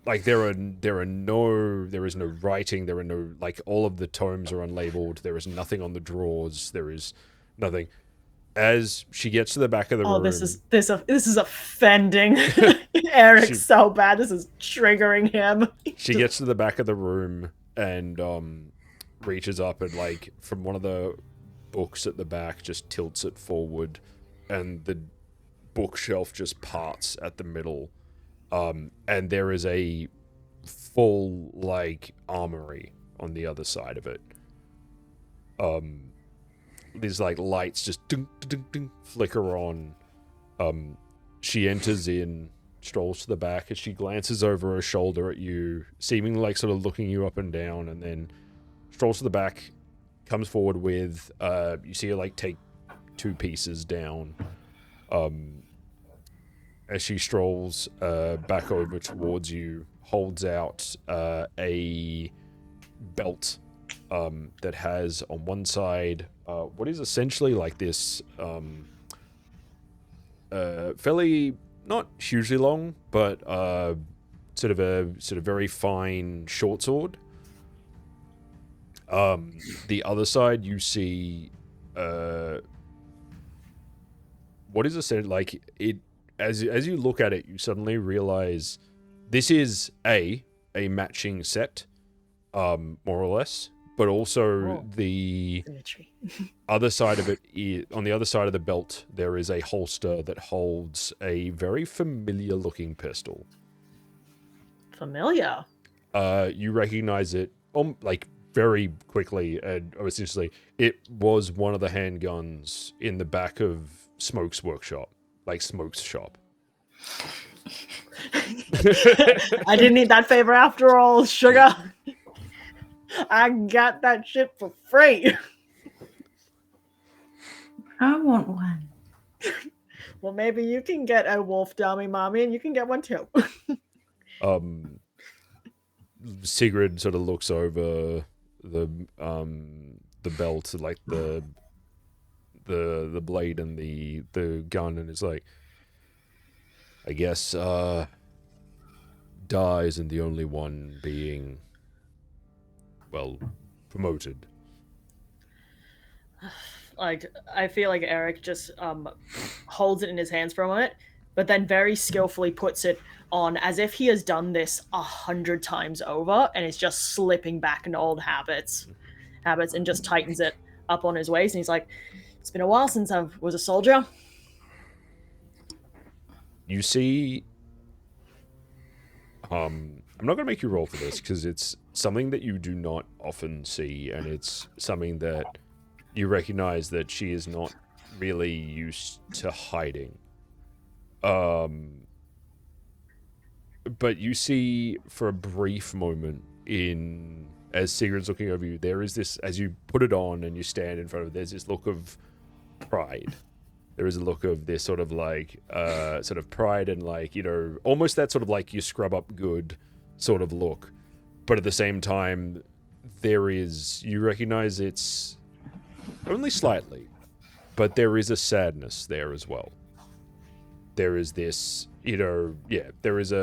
Like there is no writing, there are no, like all of the tomes are unlabeled, there is nothing on the drawers, there is nothing. As she gets to the back of the room... this is offending Eric so bad. This is triggering him. She gets to the back of the room and reaches up and like from one of the books at the back just tilts it forward, and the bookshelf just parts at the middle, and there is a full like armory on the other side of it. These like lights just ding, ding, ding, flicker on. She enters in, strolls to the back, as she glances over her shoulder at you, seemingly like sort of looking you up and down, and then strolls to the back, comes forward with, you see her like take 2 pieces down. As she strolls back over towards you, holds out a belt that has on one side what is essentially like this fairly, not hugely long, but sort of very fine short sword. The other side you see what is essentially like it. As you look at it, you suddenly realize this is a matching set, more or less, but also the other side of it is, on the other side of the belt, there is a holster that holds a very familiar looking pistol. Familiar? You recognize it like very quickly, and essentially it was one of the handguns in the back of Smoke's workshop. Like Smoke's shop. I didn't need that favor after all, sugar. I got that shit for free. I want one. Well, maybe you can get a wolf dummy, mommy, and you can get one too. Sigrid sort of looks over the belt, like the blade and the gun, and is like, I guess Da isn't the only one being, well, promoted. Like, I feel like Eric just holds it in his hands for a moment, but then very skillfully puts it on as if he has done this 100 times over and is just slipping back into old habits, and just tightens it up on his waist. And he's like, it's been a while since I was a soldier. You see, I'm not going to make you roll for this because it's something that you do not often see, and it's something that you recognize that she is not really used to hiding. But you see for a brief moment as Sigrid's looking over you, there is this, as you put it on and you stand in front of it, there's this look of pride. There is a look of this sort of like, sort of pride and like, you know, almost that sort of like you scrub up good sort of look. But at the same time, you recognize it's only slightly, but there is a sadness there as well. There is this, you know, there is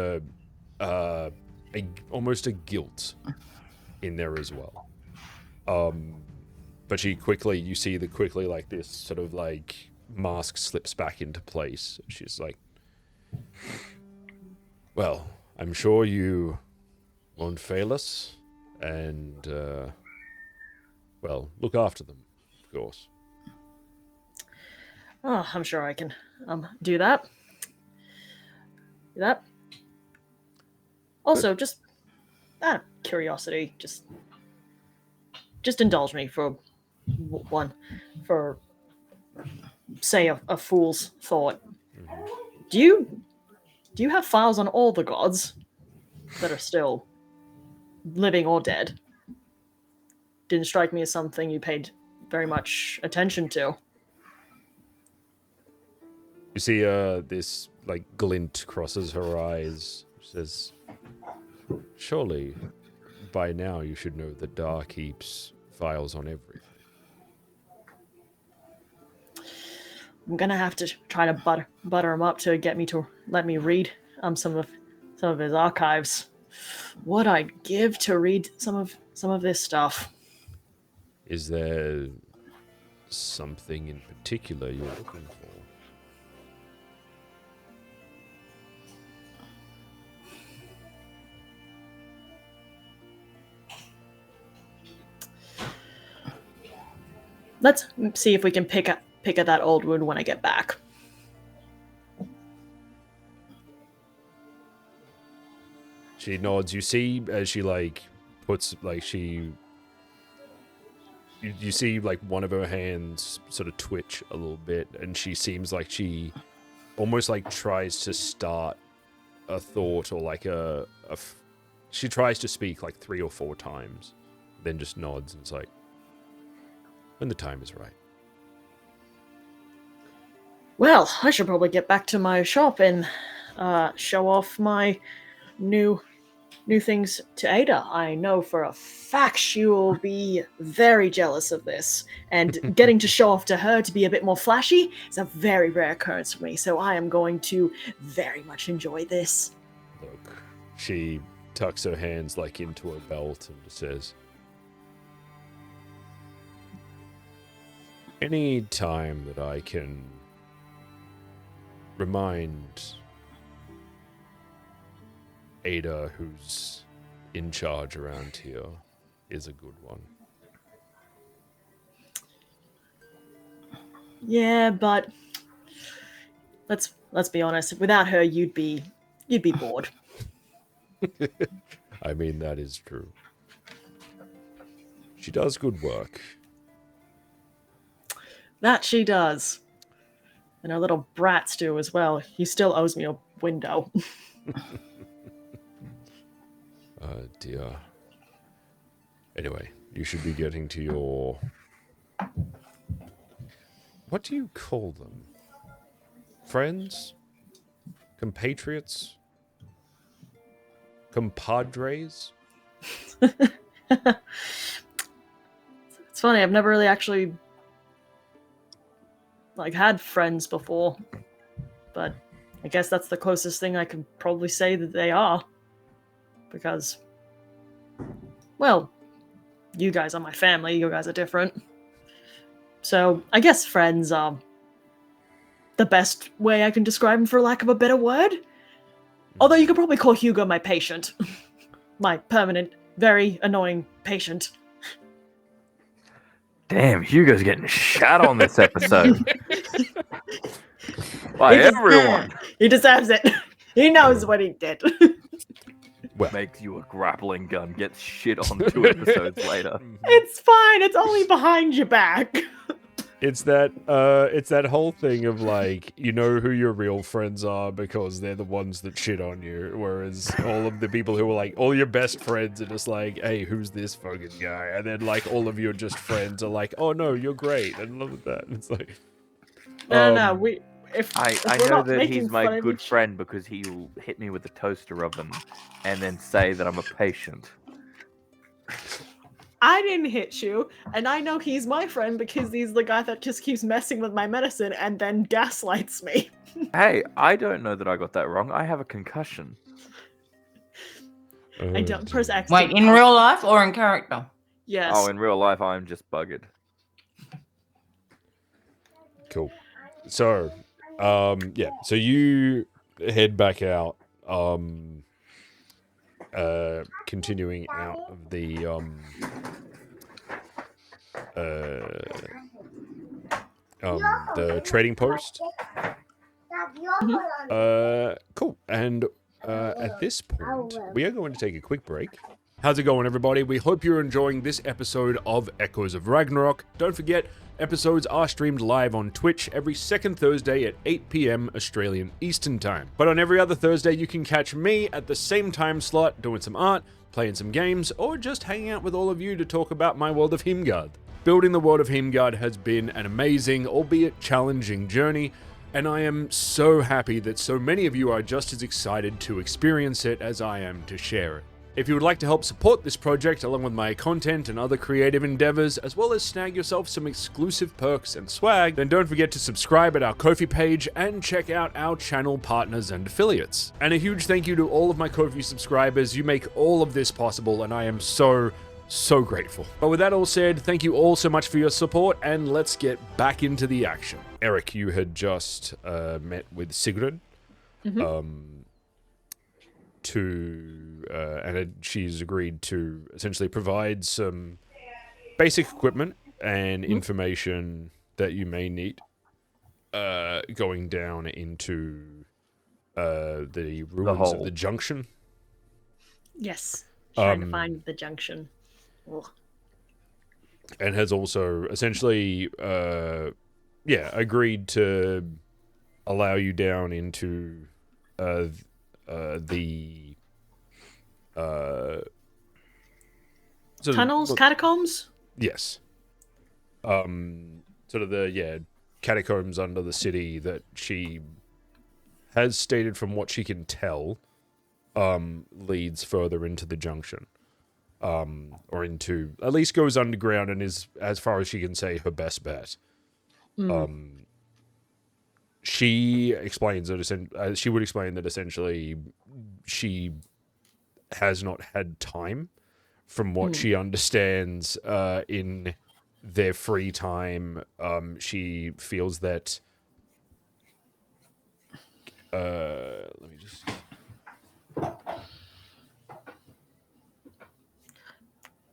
almost a guilt in there as well. But you see that quickly like this sort of like mask slips back into place. She's like, well, I'm sure you won't fail us, and well, look after them, of course. Oh, I'm sure I can do that. Also, just out of curiosity, just indulge me for one, for say a fool's thought. Mm-hmm. Do you have files on all the gods that are still living or dead? Didn't strike me as something you paid very much attention to. You see this like glint crosses her eyes. She says, surely by now you should know that Dar keeps files on everything. I'm gonna have to try to butter him up to get me to let me read some of his archives. What I'd give to read some of this stuff. Is there something in particular you're looking for? Let's see if we can pick at that old wound when I get back. She nods. You see as she like puts like she. You see like one of her hands sort of twitch a little bit, and she seems like she almost like tries to start a thought or like she tries to speak like 3 or 4 times, then just nods and it's like, when the time is right. Well, I should probably get back to my shop and show off my new things to Ada. I know for a fact she will be very jealous of this, and getting to show off to her to be a bit more flashy is a very rare occurrence for me, so I am going to very much enjoy this. Look, she tucks her hands like into her belt and says, any time that I can remind Ada, who's in charge around here, is a good one. Yeah, but let's be honest. Without her, you'd be bored. I mean, that is true. She does good work. That she does. And her little brats do as well. He still owes me a window. Dear. Anyway, you should be getting to your... What do you call them? Friends? Compatriots? Compadres? It's funny, I've never really actually had friends before. But I guess that's the closest thing I can probably say that they are. Because, well, you guys are my family, you guys are different. So, I guess friends are the best way I can describe them, for lack of a better word. Although you could probably call Hugo my patient. My permanent, very annoying patient. Damn, Hugo's getting shot on this episode. By everyone. He deserves it. He knows what he did. Well, Makes you a grappling gun, gets shit on 2 episodes later. It's fine. It's only behind your back. it's that whole thing of like, you know who your real friends are because they're the ones that shit on you, whereas all of the people who are like, all your best friends are just like, hey, who's this fucking guy? And then like all of your just friends are like, oh no, you're great, and love that. And it's like, No. I know that he's my good friend because he'll hit me with a toaster oven and then say that I'm a patient. I didn't hit you, and I know he's my friend because he's the guy that just keeps messing with my medicine and then gaslights me. Hey, I don't know that I got that wrong. I have a concussion. I don't press X. Wait, in real life or in character? Yes. Oh, in real life, I'm just buggered. Cool. So, yeah. So you head back out, continuing out of the trading post. Cool. And at this point, we are going to take a quick break. How's it going, everybody? We hope you're enjoying this episode of Echoes of Ragnarok. Don't forget, episodes are streamed live on Twitch every second Thursday at 8 p.m. Australian Eastern Time. But on every other Thursday, you can catch me at the same time slot doing some art, playing some games, or just hanging out with all of you to talk about my world of Hymgard. Building the world of Hymgard has been an amazing, albeit challenging journey, and I am so happy that so many of you are just as excited to experience it as I am to share it. If you would like to help support this project along with my content and other creative endeavors, as well as snag yourself some exclusive perks and swag, then don't forget to subscribe at our Ko-fi page and check out our channel partners and affiliates. And a huge thank you to all of my Ko-fi subscribers. You make all of this possible, and I am so grateful. But with that all said, thank you all so much for your support, and let's get back into the action. Eric, you had just met with Sigrid. She's agreed to essentially provide some basic equipment and information that you may need going down into the ruins of the junction. Yes. Trying to Um, find the junction. Ugh. and has also essentially, agreed to allow you down into the sort of- Tunnels, catacombs? yes, sort of the catacombs under the city that she has stated, from what she can tell, leads further into the junction, or into, at least goes underground, and is, as far as she can say, her best bet. She explains that she would explain that essentially she has not had time, from what she understands, in their free time. She feels that let me just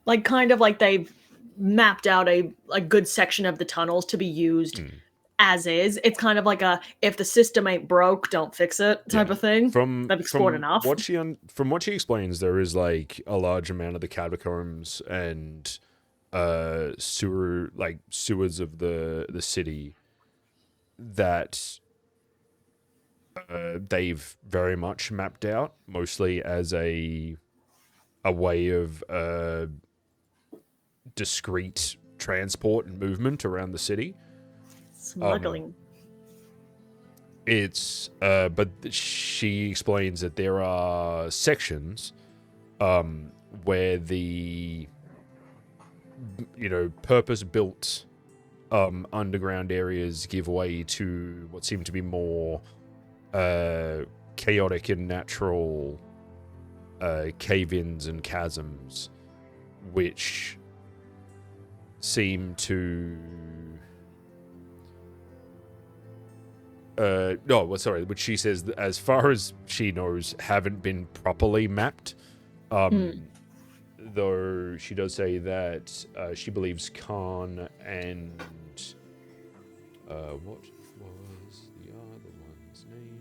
Like, kind of like they've mapped out a good section of the tunnels to be used as is. It's kind of like a, if the system ain't broke, don't fix it type of thing. They've explored enough. From what she explains, there is like a large amount of the catacombs and sewers of the city that they've very much mapped out, mostly as a way of discreet transport and movement around the city. Smuggling. But she explains that there are sections where the purpose-built underground areas give way to what seem to be more chaotic and natural cave-ins and chasms, which seem to which she says, as far as she knows, haven't been properly mapped. Though she does say that she believes Khan and what was the other one's name?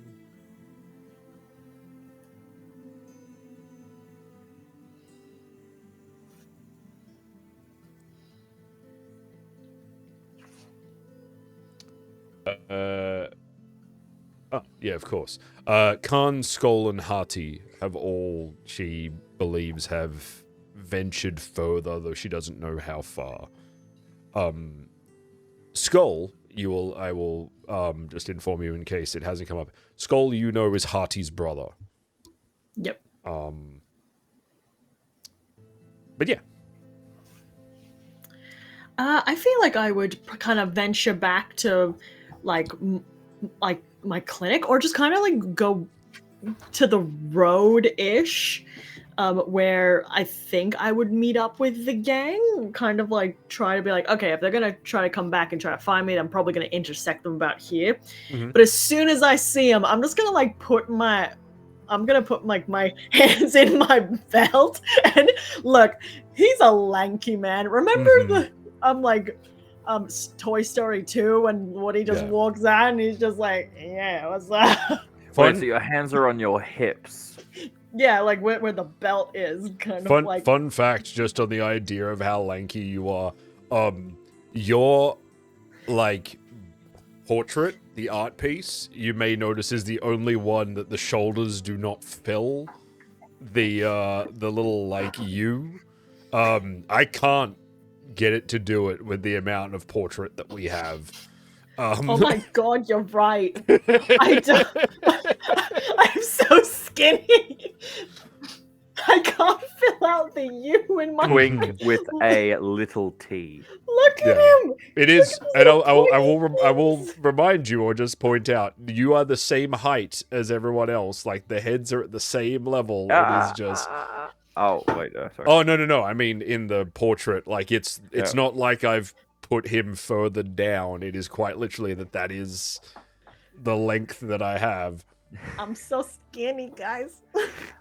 Yeah, of course. Khan, Skull, and Hati have all, she believes, have ventured further, though she doesn't know how far. Skull, I will just inform you in case it hasn't come up. Skull, is Hati's brother. Yep. But yeah. I feel like I would kind of venture back to like my clinic, or just kind of like go to the road-ish, where I think I would meet up with the gang, kind of like try to be like, okay, if they're gonna try to come back and try to find me, I'm probably gonna intersect them about here. But as soon as I see them, I'm just gonna like put my hands in my belt, and look, he's a lanky man. Remember Toy Story 2 and Woody just walks out and he's just like, yeah, what's up? Wait, so your hands are on your hips. Yeah, like where the belt is, kind of like. Fun fact, just on the idea of how lanky you are. Your like portrait, the art piece, you may notice is the only one that the shoulders do not fill the little like U. I can't get it to do it with the amount of portrait that we have. Oh my god, you're right. I'm so skinny. I can't fill out the U in my Twink with a little T. Look at him. It is, and I will remind you, or just point out, you are the same height as everyone else. Like the heads are at the same level. It is just. Oh wait, sorry. Oh no! I mean, in the portrait, like it's not like I've put him further down. It is quite literally that is the length that I have. I'm so skinny, guys.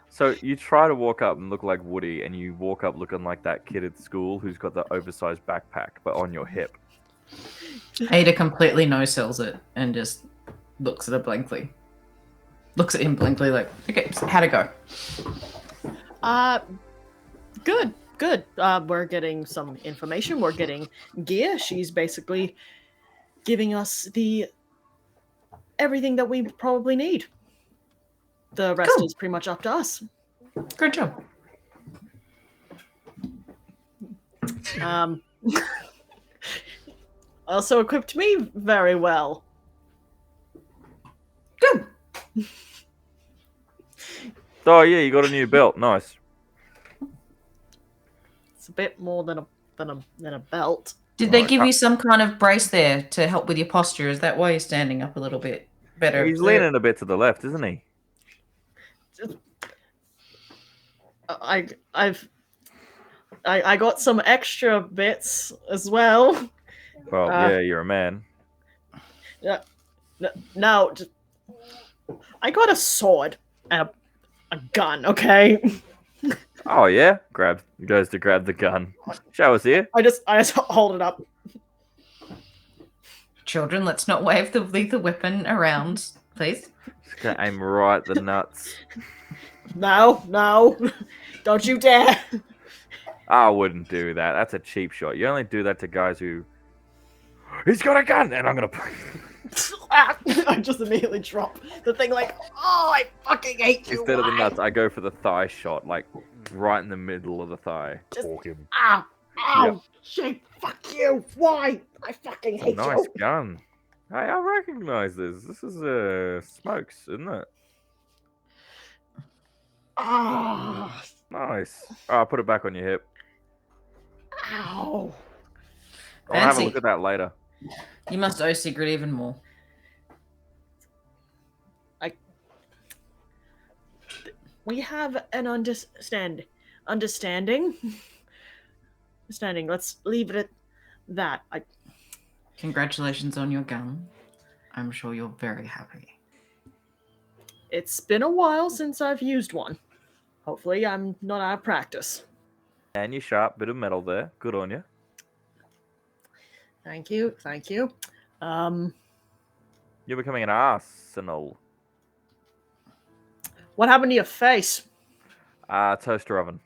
So you try to walk up and look like Woody, and you walk up looking like that kid at school who's got the oversized backpack, but on your hip. Ada completely no-sells it and just looks at it blankly. Looks at him blankly like, okay, how'd it go? Good. We're getting some information. We're getting gear. She's basically giving us everything that we probably need. The rest Cool. is pretty much up to us. Good job. Also equipped me very well. Good. Oh yeah, you got a new belt. Nice. It's a bit more than a belt. Did they give you some kind of brace there to help with your posture? Is that why you're standing up a little bit better? He's leaning a bit to the left, isn't he? I got some extra bits as well. Well, yeah, you're a man. No, I got a sword and a gun. Okay. Oh yeah, goes to grab the gun. Show us here. I just hold it up. Children, let's not wave the lethal weapon around, please. Just gonna aim right at the nuts. No, don't you dare. I wouldn't do that. That's a cheap shot. You only do that to guys who. He's got a gun, and I'm gonna. I just immediately drop the thing. Like, oh, I fucking hate you. Instead of the why? nuts, I go for the thigh shot, like right in the middle of the thigh. Pork him. Ow, Yep. shit, fuck you. Why? I fucking hate Nice you. gun. Hey, I recognize this. This is Smokes, isn't it? Ah, Nice. Oh, put it back on your hip. ow. I'll have a Fancy. look at that later. You must owe Sigrid even more. We have an understanding. Understanding. Let's leave it at that. Congratulations on your gun. I'm sure you're very happy. It's been a while since I've used one. Hopefully, I'm not out of practice. And you sharp bit of metal there. Good on you. Thank you. You're becoming an arsenal. What happened to your face? Toaster oven.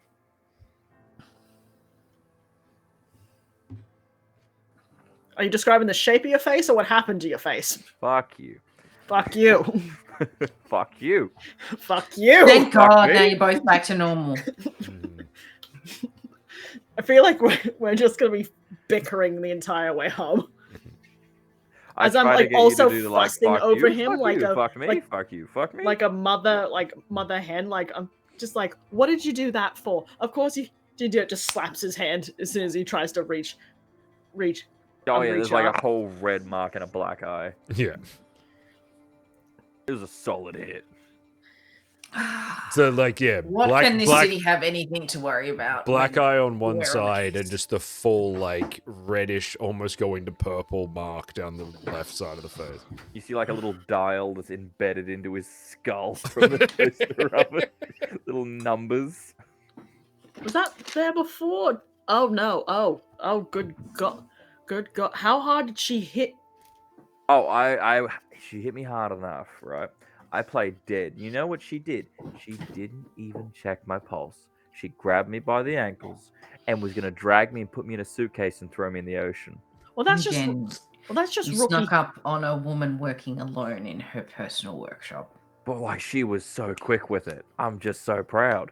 Are you describing the shape of your face or what happened to your face? Fuck you. Fuck you. Fuck you. Fuck you. Thank God, me. now you're both back to normal. I feel like we're just going to be bickering the entire way home. As I'm try to like get you to also do the, like, fussing fuck over you, him fuck like you, a fuck me, like, fuck you, fuck me. like a mother hen. Like I'm just like, what did you do that for? Of course he did it. Just slaps his hand as soon as he tries to reach. Oh yeah, there's like up. a whole red mark and a black eye. Yeah. It was a solid hit. So like, yeah, What can this city have anything to worry about? black when eye on one we're side on and just the full like reddish, almost going to purple mark down the left side of the face. You see like a little dial that's embedded into his skull from the toaster oven. Little numbers. Was that there before? Oh no! Oh, good God! How hard did she hit? Oh, she hit me hard enough, right? I played dead. You know what she did? She didn't even check my pulse. She grabbed me by the ankles and was gonna drag me and put me in a suitcase and throw me in the ocean. Well, that's Again, just you rookie. snuck up on a woman working alone in her personal workshop. But like, she was so quick with it. I'm just so proud.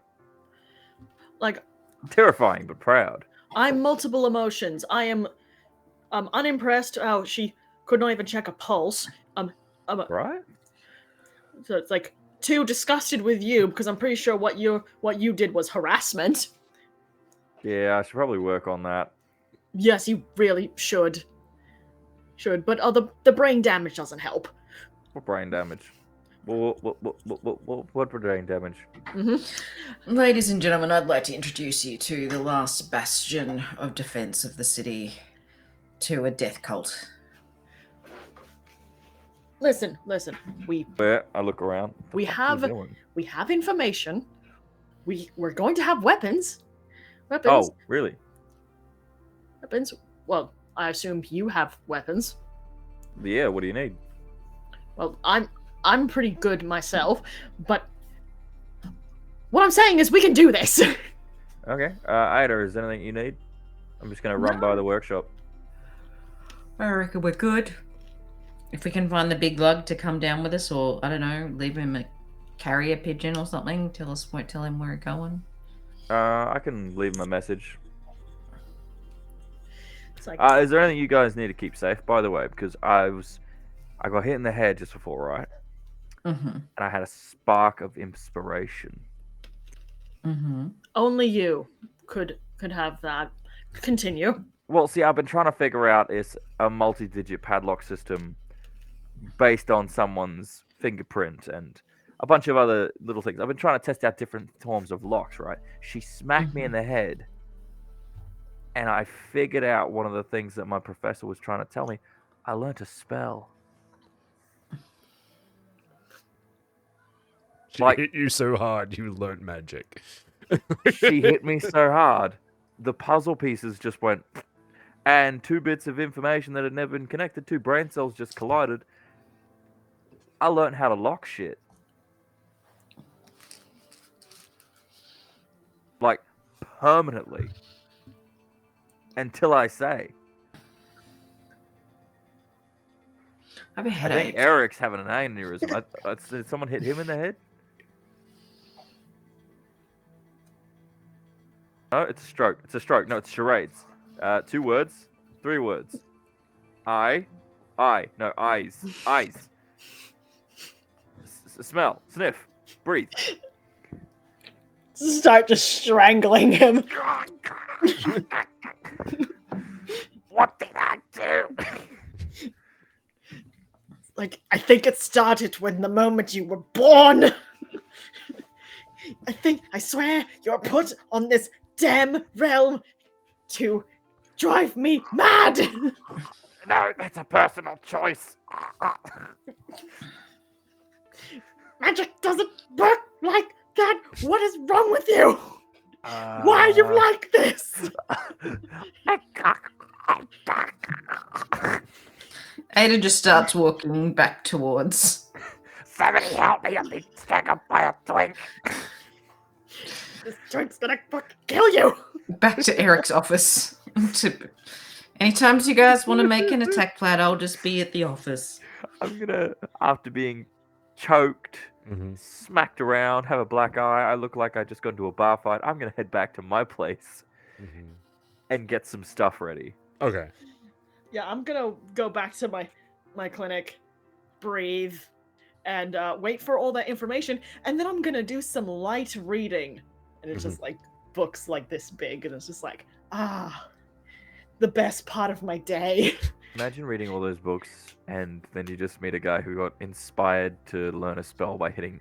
Like, Terrifying, but proud. I'm multiple emotions. I am unimpressed how she could not even check a pulse. Right? So it's like too disgusted with you because I'm pretty sure what you did was harassment. Yeah, I should probably work on that. Yes, you really should. But the brain damage doesn't help. What brain damage? What brain damage? Mm-hmm. Ladies and gentlemen, I'd like to introduce you to the last bastion of defense of the city, to a death cult. Listen. Where I look around. We What are you have doing? information. We're going to have weapons. Oh, really? Weapons. Well, I assume you have weapons. Yeah. What do you need? Well, I'm pretty good myself, but What I'm saying is we can do this. Okay. Ida, is there anything you need? I'm just gonna run by the workshop. I reckon we're good. If we can find the big lug to come down with us, or I don't know, leave him a carrier pigeon or something. Tell him where we're going. I can leave him a message. It's like, Is there anything you guys need to keep safe, by the way? Because I got hit in the head just before, right? Mm-hmm. And I had a spark of inspiration. Mm-hmm. only you could have that. Continue. Well, see, I've been trying to figure out is a multi-digit padlock system based on someone's fingerprint and a bunch of other little things. I've been trying to test out different forms of locks, right? She smacked me in the head, and I figured out one of the things that my professor was trying to tell me. I learned a spell. She Like- hit you so hard, you learned magic. She hit me so hard, the puzzle pieces just went, and 2 bits of information that had never been connected, 2 brain cells just collided. I learned how to lock shit. Like, permanently. Until I say. I have a I headache. think Eric's having an aneurysm. Did someone hit him in the head? No, it's a stroke. It's a stroke. No, it's charades. 2 words, 3 words. No, eyes. Smell, sniff, breathe. Start just strangling him. What did I do? Like, I think it started when the moment you were born. I swear, you're put on this damn realm to drive me mad. No, that's a personal choice. Magic doesn't work like that. What is wrong with you? Why are you like this? Ada just starts walking back towards. Somebody help me! I'm being staggered by a twink. This drink's gonna fucking kill you. Back to Eric's office. Anytime you guys want to make an attack plan, I'll just be at the office. I'm gonna, after being choked, smacked around, have a black eye, I look like I just got into a bar fight. I'm gonna head back to my place and get some stuff ready. Okay. Yeah, I'm gonna go back to my clinic, breathe, and wait for all that information, and then I'm gonna do some light reading. And it's just like books like this big, and it's just like, the best part of my day. Imagine reading all those books, and then you just meet a guy who got inspired to learn a spell by getting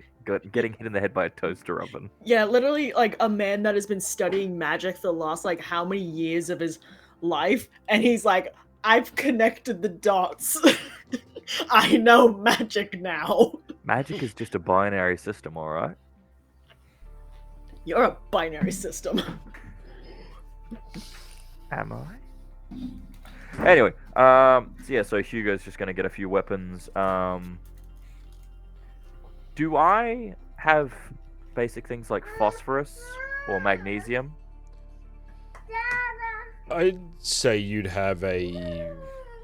hit in the head by a toaster oven. Yeah, literally, like, a man that has been studying magic the last, like, how many years of his life, and he's like, I've connected the dots. I know magic now. Magic is just a binary system, alright? You're a binary system. Am I? Anyway, so Hugo's just gonna get a few weapons. Do I have basic things like phosphorus or magnesium? I'd say you'd have a...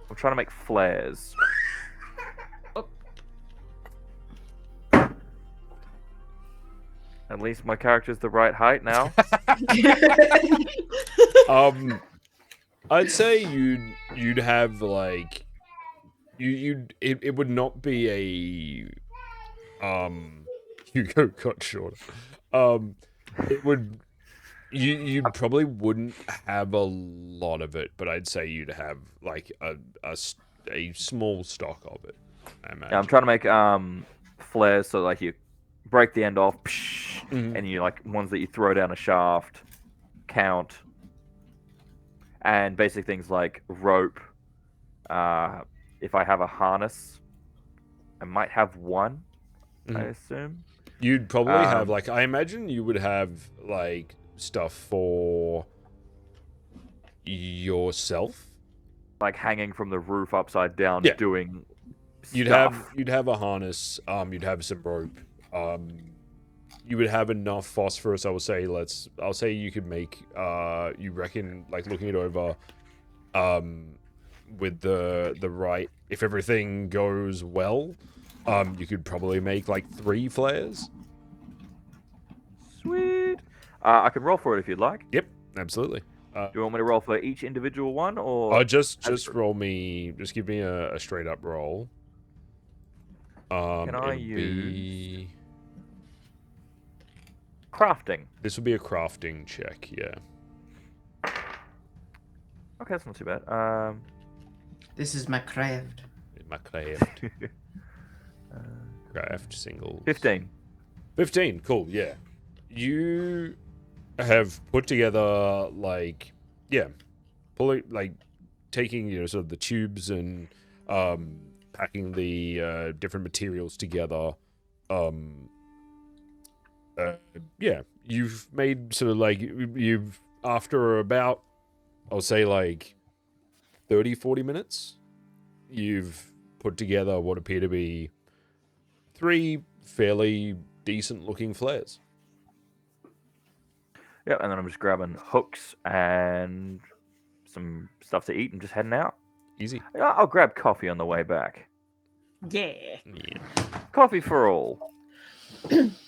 I'm trying to make flares. At least my character's the right height now. I'd say you'd have like it would not be a Hugo got shorter. It would you probably wouldn't have a lot of it, but I'd say you'd have like a small stock of it. I imagine. Yeah, I'm trying to make flares so like you break the end off, and you like ones that you throw down a shaft, count, and basic things like rope. If I have a harness, I might have one. I assume You'd probably have like I imagine you would have like stuff for yourself, like hanging from the roof upside down, doing. You'd stuff. have a harness. You'd have some rope. you would have enough phosphorus, I'll say you could make, you reckon, like, looking it over, with the right, if everything goes well, you could probably make, like, 3 flares. Sweet. I can roll for it if you'd like. Yep, absolutely. Do you want me to roll for each individual one, or? Just roll me, just give me a straight up roll. Can I it'll use crafting? This would be a crafting check, yeah. Okay, that's not too bad. This is my craft. My craft. Craft singles. 15. 15, cool, yeah. You have put together, like, yeah, taking, you know, sort of the tubes and packing the different materials together. Yeah, you've made sort of like, you've, after about, I'll say like 30, 40 minutes, you've put together what appear to be 3 fairly decent looking flares. Yeah, and then I'm just grabbing hooks and some stuff to eat and just heading out. Easy. Yeah, I'll grab coffee on the way back. Yeah. Yeah. Coffee for all.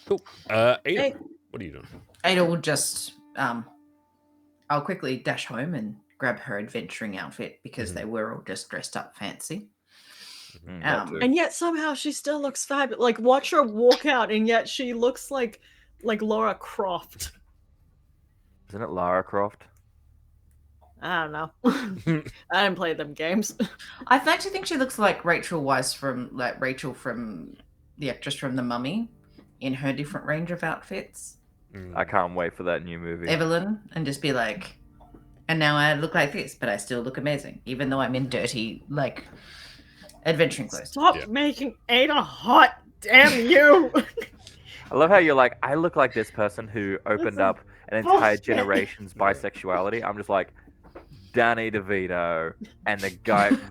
Cool. Ada, Hey. what are you doing? Ada will just, I'll quickly dash home and grab her adventuring outfit because they were all just dressed up fancy. And yet somehow she still looks fabulous. Like, watch her walk out, and yet she looks like Laura Croft. Isn't it Lara Croft? I don't know. I didn't play them games. I actually think she looks like Rachel Weisz from the actress from The Mummy in her different range of outfits. I can't wait for that new movie. Evelyn, and just be like, and now I look like this, but I still look amazing, even though I'm in dirty, like, adventuring clothes. Stop making Ada hot, damn you! I love how you're like, I look like this person who opened up an entire generation's bisexuality. I'm just like, Danny DeVito and the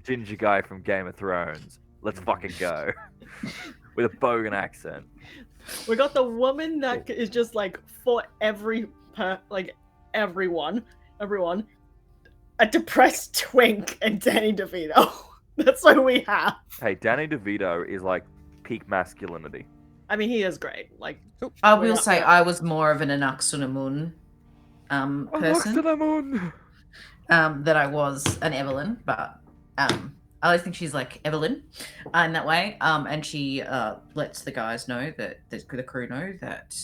ginger guy from Game of Thrones. Let's fucking go. With a bogan accent. We got the woman that is just like, for everyone, a depressed twink and Danny DeVito. That's what we have. Hey, Danny DeVito is like peak masculinity. I mean, he is great. Like, I will say I was more of an Anaxunamun person that I was an Evelyn, but I always think she's like Evelyn in that way. And she lets the guys know that the crew know that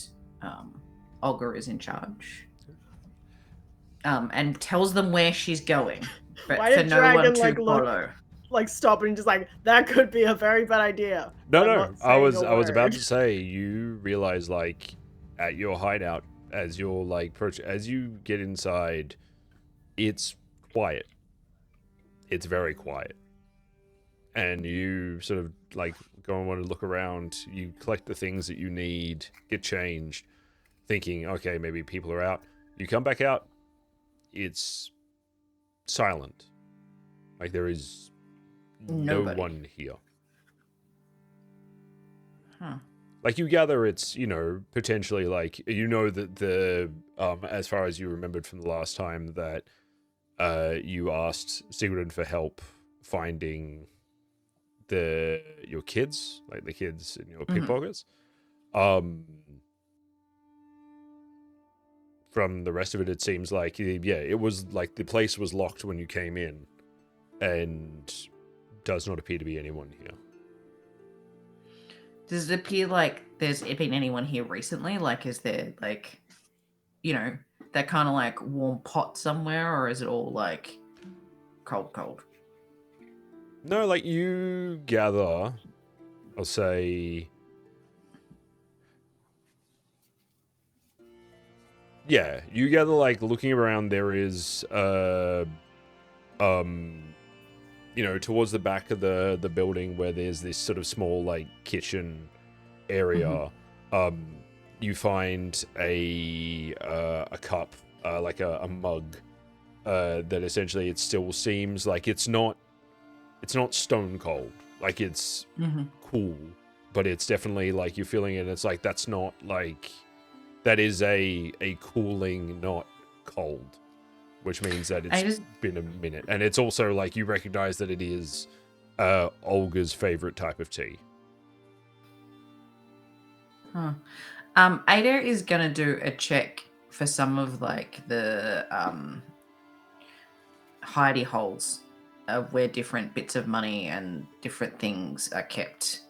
Olga is in charge, and tells them where she's going, but Why for did no one Dragyn, to like, follow. like stop and just like, that could be a very bad idea. No. I was about to say, you realize, like, at your hideout, as you're like as you get inside, it's quiet. It's very quiet. And you sort of like go and want to look around, you collect the things that you need, get changed, thinking, okay, maybe people are out. You come back out, it's silent. Like, there is Nobody. no one here. Huh. Like, you gather it's, you know, potentially, like, you know that the, as far as you remembered from the last time that you asked Sigrid for help finding your kids, like the kids in your pickpockets. From the rest of it, it seems like, yeah, it was like the place was locked when you came in, and does not appear to be anyone here. Does it appear like there's been anyone here recently? Like, is there, like, you know, that kind of like warm pot somewhere, or is it all like cold? No, like, you gather, I'll say, yeah, you gather, like, looking around, there is, you know, towards the back of the building where there's this sort of small, like, kitchen area, you find a cup, like a mug, that essentially it still seems like it's not stone cold. Like, it's cool, but it's definitely like you're feeling it. And it's like, that's not like that is a cooling, not cold, which means that it's been a minute. And it's also like you recognize that it is Olga's favorite type of tea. Huh. Ada is gonna do a check for some of like the hidey holes of where different bits of money and different things are kept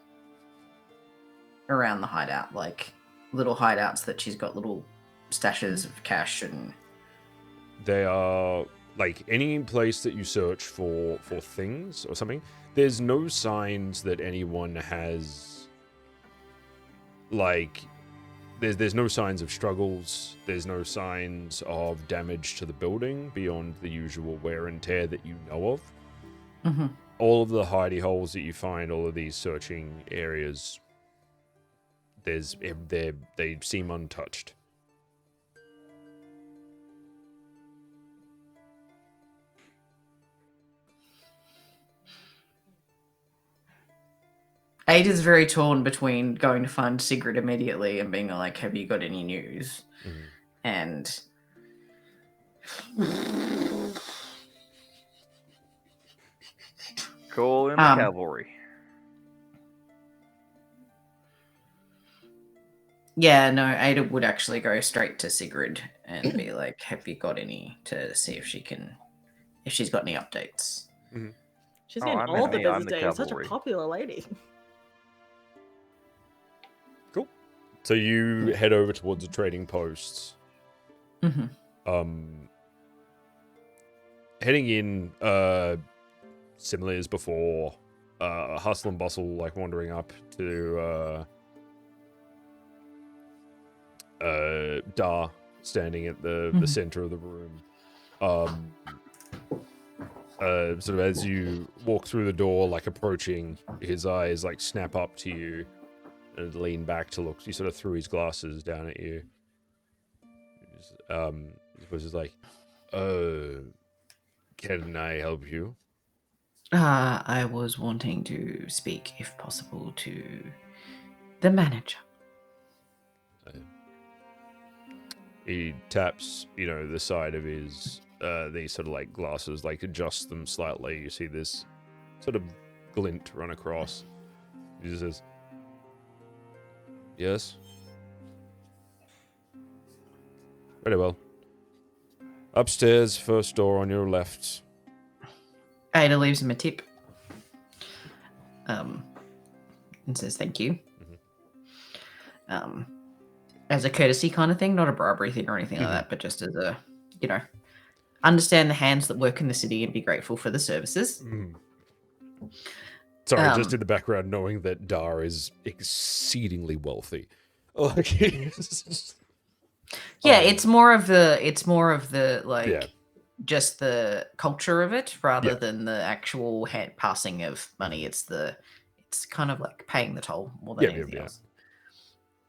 around the hideout, like little hideouts that she's got little stashes of cash and. They are like any place that you search for things or something. There's no signs that anyone has like. There's no signs of struggles. There's no signs of damage to the building beyond the usual wear and tear that you know of. Mm-hmm. All of the hidey holes that you find, all of these searching areas, they seem untouched. Ada's very torn between going to find Sigrid immediately and being like, have you got any news? Mm-hmm. And Call in the cavalry. Yeah, no, Ada would actually go straight to Sigrid and be like, have you got any, to see if she's got any updates. Mm-hmm. She's getting I all meant the me, I'm business the days. Such a cavalry. popular lady. Cool. So you head over towards the trading posts. Mm-hmm. Heading in, similarly as before, hustle and bustle, like wandering up to Dar, standing at the center of the room. Sort of as you walk through the door, like approaching, his eyes like snap up to you and lean back to look. He sort of threw his glasses down at you. He was just like, can I help you? I was wanting to speak, if possible, to the manager. He taps, the side of his, these sort of like glasses, like adjusts them slightly. You see this sort of glint run across. He just says, yes? Very well. Upstairs, first door on your left. Ada leaves him a tip. And says thank you. As a courtesy kind of thing, not a bribery thing or anything like that, but just as a, understand the hands that work in the city and be grateful for the services. Sorry, just in the background, knowing that Dar is exceedingly wealthy. Like, yeah, it's more of the like, just the culture of it rather than the actual passing of money. It's kind of like paying the toll more than anything else.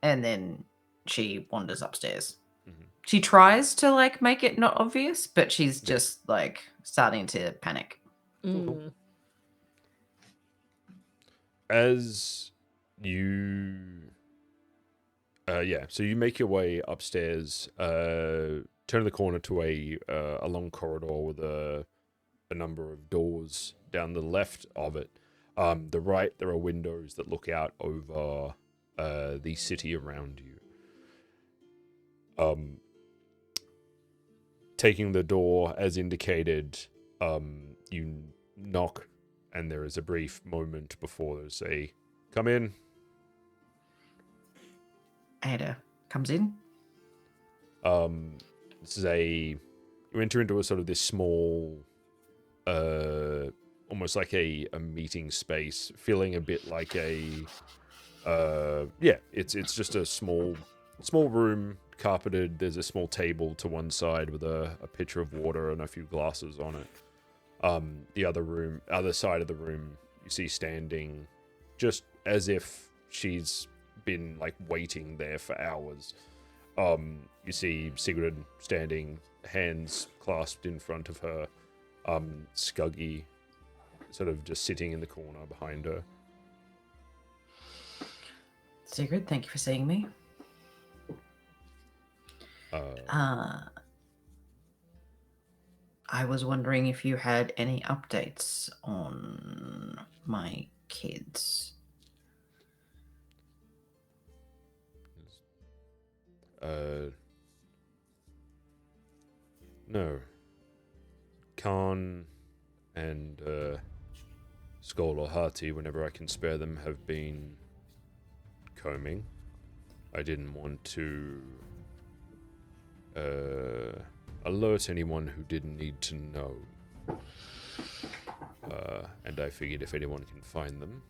And then she wanders upstairs. She tries to like make it not obvious, but she's just like starting to panic. As you so you make your way upstairs, turn the corner to a long corridor with a number of doors down the left of it. The right, there are windows that look out over the city around you. Taking the door as indicated, you knock, and there is a brief moment before there's a come in. Ada comes in. This is you enter into a sort of this small, almost like a meeting space, feeling a bit like it's just a small room, carpeted. There's a small table to one side with a pitcher of water and a few glasses on it. The other side of the room, you see standing, just as if she's been like waiting there for hours. You see Sigrid standing, hands clasped in front of her. Scuggy sort of just sitting in the corner behind her. Sigrid, thank you for seeing me. I was wondering if you had any updates on my kids. No. Khan and Skull or Hearty, whenever I can spare them, have been combing. I didn't want to alert anyone who didn't need to know. And I figured if anyone can find them,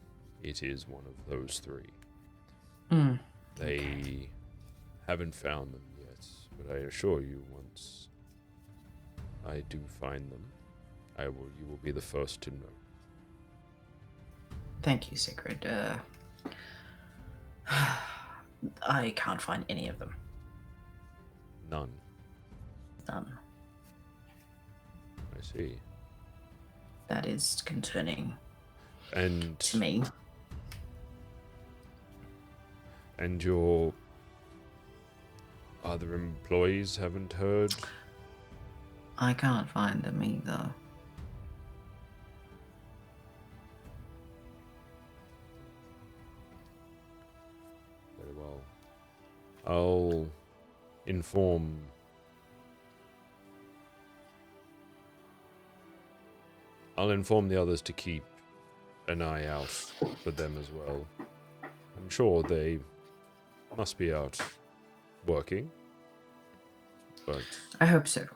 it is one of those three. They haven't found them yet, but I assure you, once I do find them, you will be the first to know. Thank you, Sigrid. I can't find any of them. None. None. I see. That is concerning And to me. And your other employees haven't heard? I can't find them either. Very well. I'll inform the others to keep an eye out for them as well. I'm sure they must be out working, but I hope so.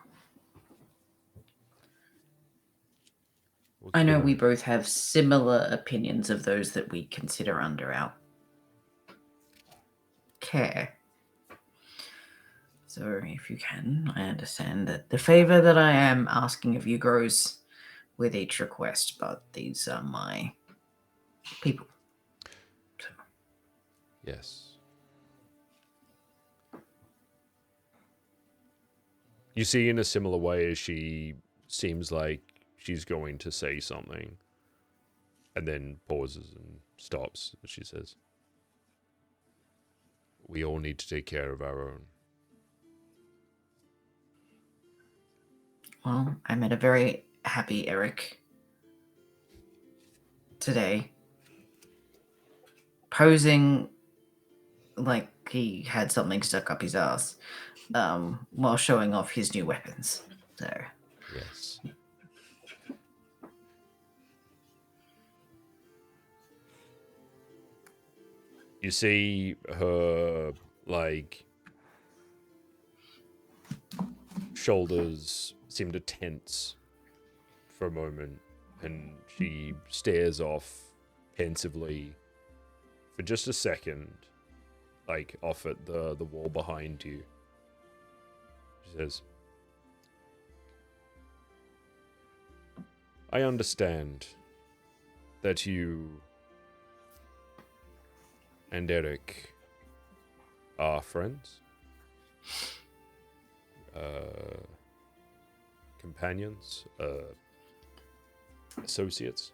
we'll I keep know an we eye. both have similar opinions of those that we consider under our care. So if you can, I understand that the favor that I am asking of you grows with each request, but these are my people. So, Yes. You see, in a similar way, as she seems like she's going to say something, and then pauses and stops, as she says, "We all need to take care of our own." well, I met a very happy Eric today, posing like he had something stuck up his ass, while showing off his new weapons. So Yes. You see her, like, shoulders seem to tense for a moment, and she stares off pensively for just a second, like off at the wall behind you. She says, "I understand that you and Eric are friends, companions, associates,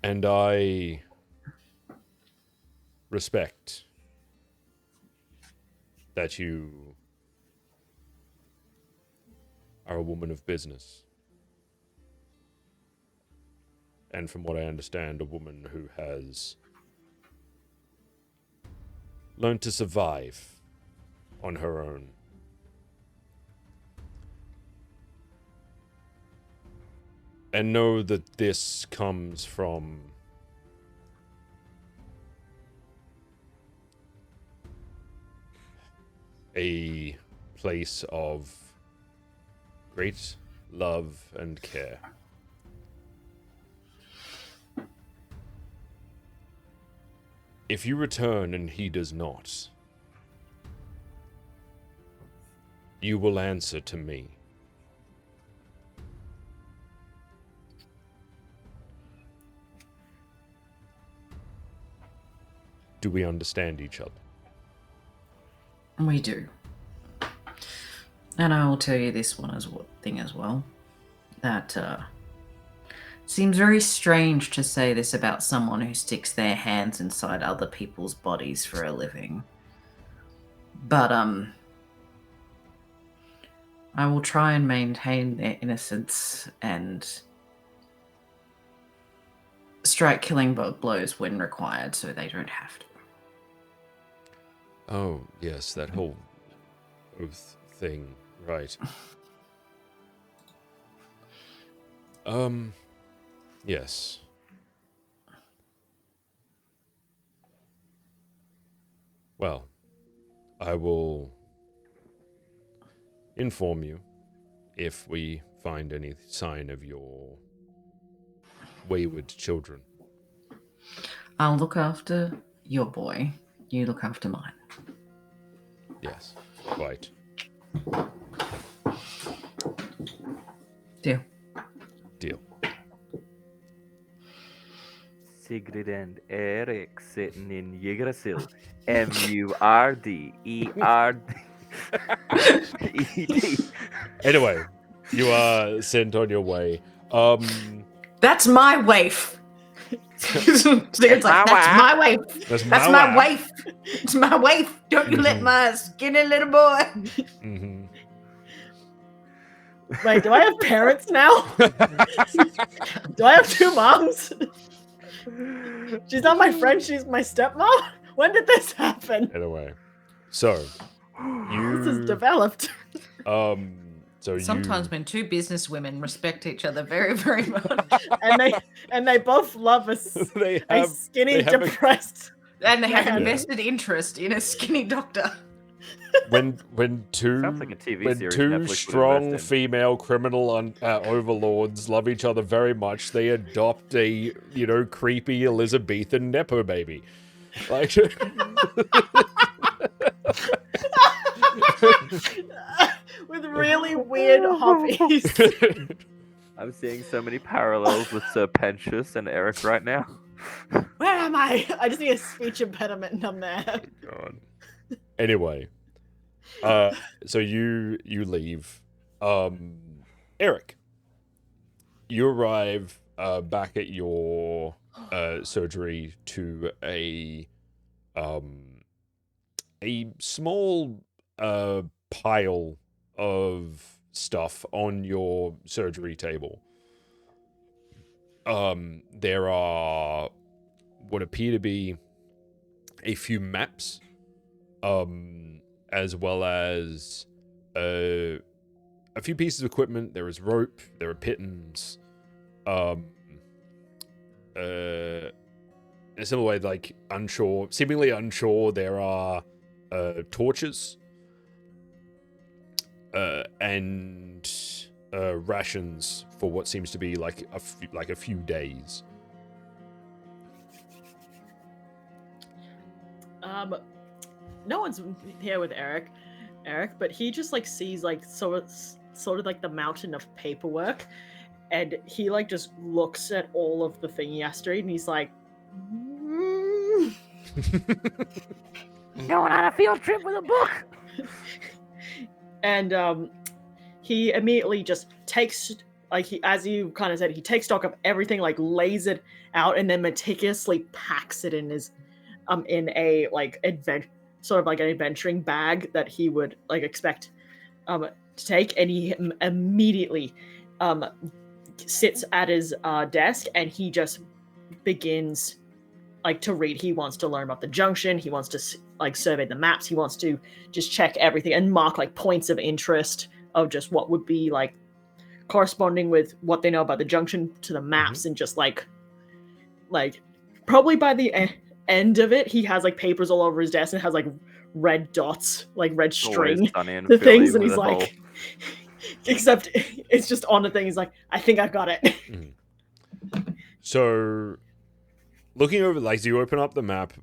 and I respect that you are a woman of business. And from what I understand, a woman who has learned to survive on her own. And know that this comes from a place of great love and care. If you return and he does not, you will answer to me. Do we understand each other?" we do. And I will tell you this thing as well, that Seems very strange to say this about someone who sticks their hands inside other people's bodies for a living. But, I will try and maintain their innocence and strike killing blows when required so they don't have to. Oh, yes, that whole oath thing, right. Yes. Well, I will inform you if we find any sign of your wayward children. I'll look after your boy. You look after mine. Yes, quite. Deal. Deal. Sigrid and Eric sitting in Yggdrasil. MURDERD. Anyway, you are sent on your way. That's my waif. Sigurd's like, that's my waif. That's my waif. It's my waif. Don't you let my skinny little boy. Mm-hmm. Wait, do I have parents now? Do I have two moms? She's not my friend, she's my stepmom? When did this happen? Anyway, so you This is developed. Sometimes when two business women respect each other very, very much, and they both love a skinny, depressed, and they have invested interest in a skinny doctor. When two Sounds like a TV when series two Netflix would strong invest in. female criminal overlords love each other very much, they adopt a creepy Elizabethan nepo baby. Like with really weird hobbies. I'm seeing so many parallels with Sir Pentious and Eric right now. Where am I? I just need a speech impediment and I'm there. God. Anyway, so you leave. Eric, you arrive back at your surgery to a small pile of stuff on your surgery table. There are what appear to be a few maps, as well as a few pieces of equipment. There is rope, there are pittons, in a similar way, like seemingly unsure, there are torches and rations for what seems to be like a few days. No one's here with Eric, but he just sees sort of like the mountain of paperwork, and he just looks at all of the thing he has to read, and he's like, Going on a field trip with a book. And he immediately just takes, as you kind of said, he takes stock of everything, lays it out, and then meticulously packs it in his in a sort of an adventuring bag that he would expect to take, and he immediately sits at his desk, and he just begins to read. He wants to learn about the junction. He wants to survey the maps. He wants to just check everything and mark points of interest of just what would be corresponding with what they know about the junction to the maps, and just probably by the end of it, he has papers all over his desk and has red dots, red string, the things, and he's like, except it's just on the thing. He's like, I think I've got it. Mm-hmm. So, looking over, so you open up the map.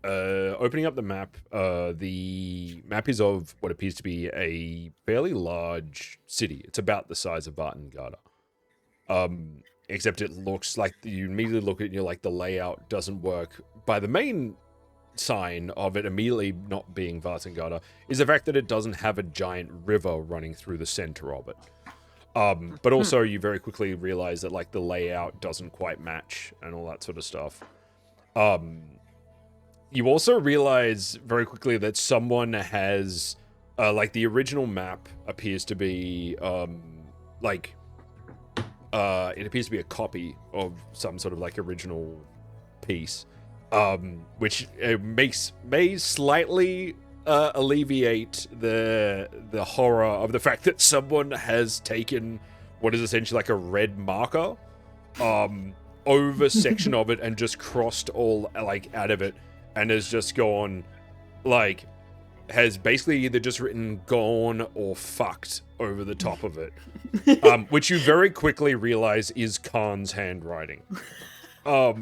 Opening up the map, the map is of what appears to be a fairly large city. It's about the size of Vartangarda. Except it looks like you immediately look at it and you're like, the layout doesn't work. By the main sign of it immediately not being Vartangarda is the fact that it doesn't have a giant river running through the center of it. But also you very quickly realize that like the layout doesn't quite match and all that sort of stuff. You also realize very quickly that someone has, like the original map appears to be, it appears to be a copy of some sort of like original piece, which may slightly alleviate the horror of the fact that someone has taken what is essentially like a red marker, over section of it and just crossed all like out of it. And has just gone, like, has basically either just written "gone" or "fucked" over the top of it, which you very quickly realize is Khan's handwriting. As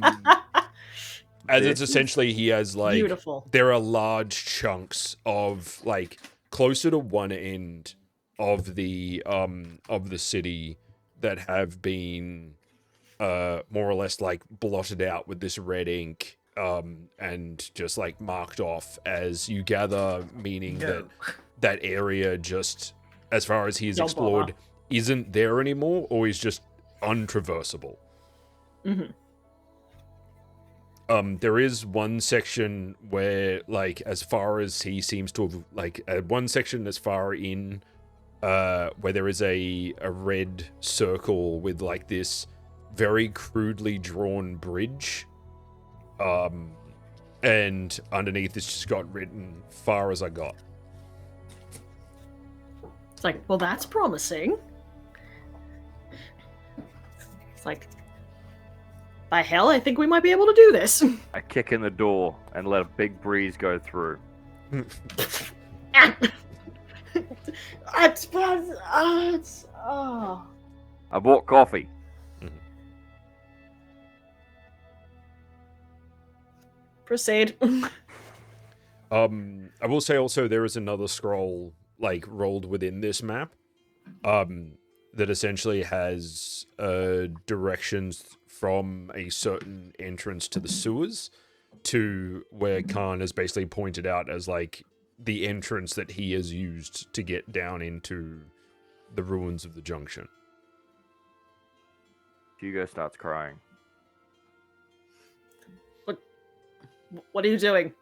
it's essentially he has like, Beautiful. There are large chunks of like closer to one end of the city that have been more or less like blotted out with this red ink. And just like marked off as you gather, meaning that area just, as far as he's explored, isn't there anymore, or is just untraversable. There is one section where, like, as far as he seems to have, like, one section as far in, where there is a red circle with like this very crudely drawn bridge. And underneath it's just got written "far as I got." It's like, well, that's promising. It's like, by hell, I think we might be able to do this. I kick in the door and let a big breeze go through. I bought coffee. Proceed. I will say also there is another scroll like rolled within this map, that essentially has directions from a certain entrance to the sewers to where Khan has basically pointed out as like the entrance that he has used to get down into the ruins of the junction. Hugo starts crying. What are you doing?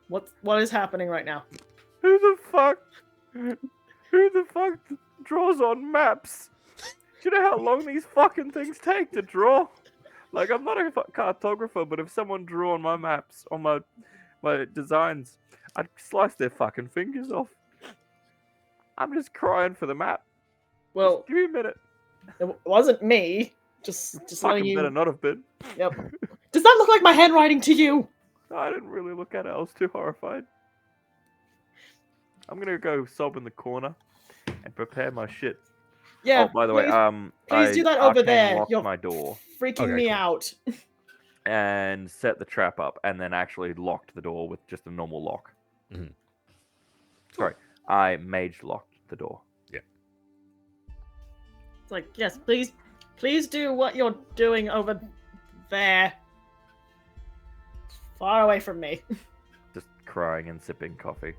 What is happening right now? Who the fuck draws on maps? Do you know how long these fucking things take to draw? Like, I'm not a cartographer, but if someone drew on my maps, on my designs, I'd slice their fucking fingers off. I'm just crying for the map. Well, just give me a minute. It wasn't me. Just letting you. Better not have been. Yep. Does that look like my handwriting to you? No, I didn't really look at it. I was too horrified. I'm gonna go sob in the corner and prepare my shit. Yeah. Oh, by the way, please do that over there. Locked You're my door. Freaking me out. And set the trap up, and then actually locked the door with just a normal lock. Mm-hmm. Sorry, I mage locked the door. Yeah. It's like, yes, please do what you're doing over there. Far away from me. Just crying and sipping coffee.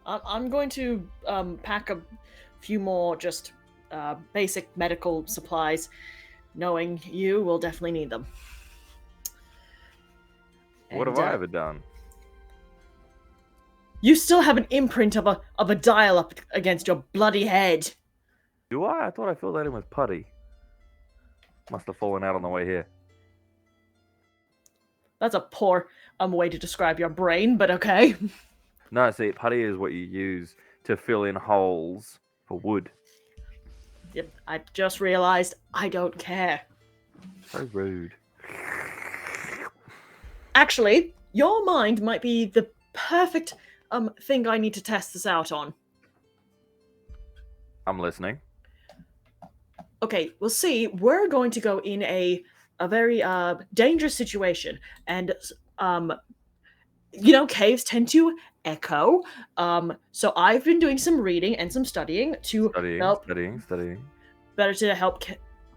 I'm going to pack a few more just basic medical supplies. Knowing you will definitely need them. What have I ever done? You still have an imprint of a dial up against your bloody head. Do I? I thought I filled that in with putty. Must have fallen out on the way here. That's a poor way to describe your brain, but okay. No, see, putty is what you use to fill in holes for wood. Yep, I just realized I don't care. So rude. Actually, your mind might be the perfect thing I need to test this out on. I'm listening. Okay, we'll see. We're going to go in a very dangerous situation, and caves tend to echo. So I've been doing some reading and some studying to Studying. better to help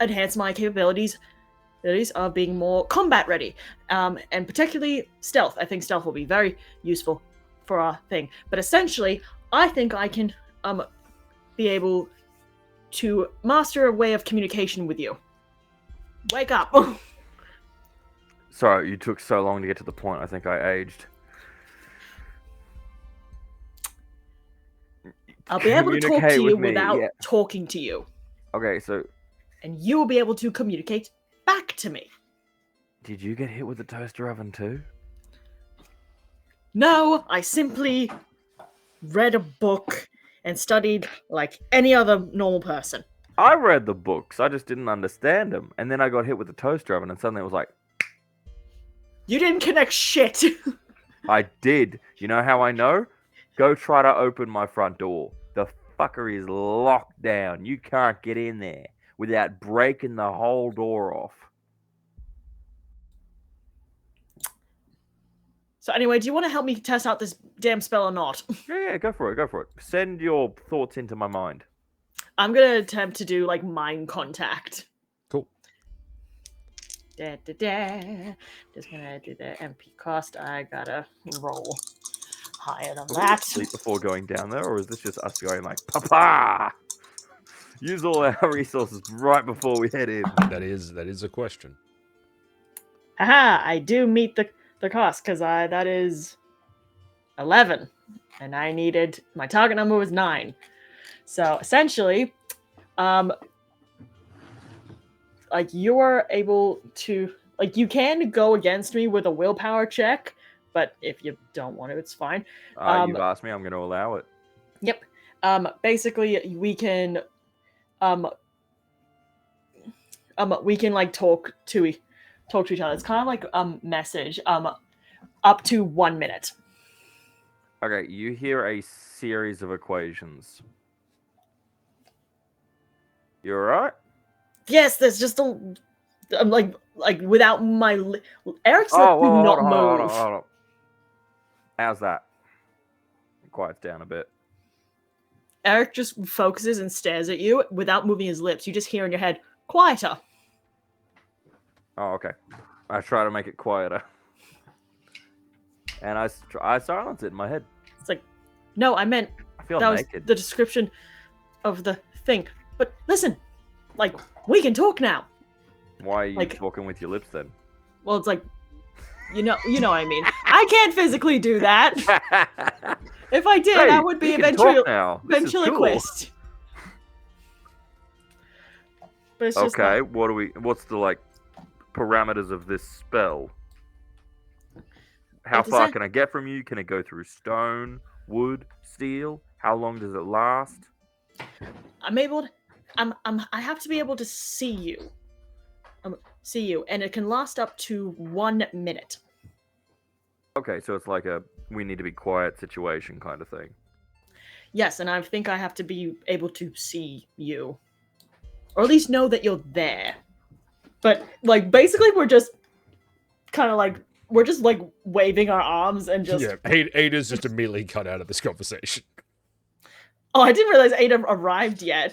enhance my capabilities of being more combat ready, and particularly stealth. I think stealth will be very useful for our thing. But essentially, I think I can be able to master a way of communication with you. Wake up. Sorry, you took so long to get to the point. I think I aged. I'll be able to talk to Communicate you with me, without yeah. talking to you. Okay, so And you will be able to communicate back to me. did you get hit with the toaster oven too? No, I simply read a book and studied like any other normal person. I read the books. I just didn't understand them. And then I got hit with the toaster oven and suddenly it was like, You didn't connect shit. I did. You know how I know? Go try to open my front door. The fucker is locked down. You can't get in there without breaking the whole door off. So anyway, do you want to help me test out this damn spell or not? Yeah, go for it. Go for it. Send your thoughts into my mind. I'm gonna attempt to do like mind contact. Cool. Just gonna do the MP cost. I gotta roll higher than Are we that. asleep before going down there, or is this just us going like, Papa? Use all our resources right before we head in. That is a question. Haha! I do meet the cost because that is 11, and I needed my target number was 9. So essentially, like you are able to you can go against me with a willpower check, but if you don't want to, it's fine. You've asked me, I'm going to allow it. Yep. Basically, we can like talk to each other. It's kind of like message up to 1 minute. Okay, you hear a series of equations. You alright? Yes, there's just a I'm like without my Eric's like do not move. Hold on. How's that? It quiets down a bit. Eric just focuses and stares at you without moving his lips. You just hear in your head, quieter. Oh, okay. I try to make it quieter. And I silence it in my head. It's like, no, I meant I feel that naked. was the description of the thing. But listen, like, we can talk now. Why are you like- talking with your lips then? Well, it's like, you know what I mean. I can't physically do that. If I did, Hey, I would be we can talk eventually now. This is cool. ventriloquist. But it's just Okay, like, what's the parameters of this spell? How It far doesn't- can I get from you? Can it go through stone, wood, steel? How long does it last? I'm able to, I have to be able to see you. And it can last up to 1 minute. Okay, so it's like a we need to be quiet situation kind of thing. Yes, and I think I have to be able to see you. Or at least know that you're there. But, basically we're just kind of we're just, waving our arms and just... Yeah, Ada's just immediately cut out of this conversation. Oh, I didn't realize Ada arrived yet.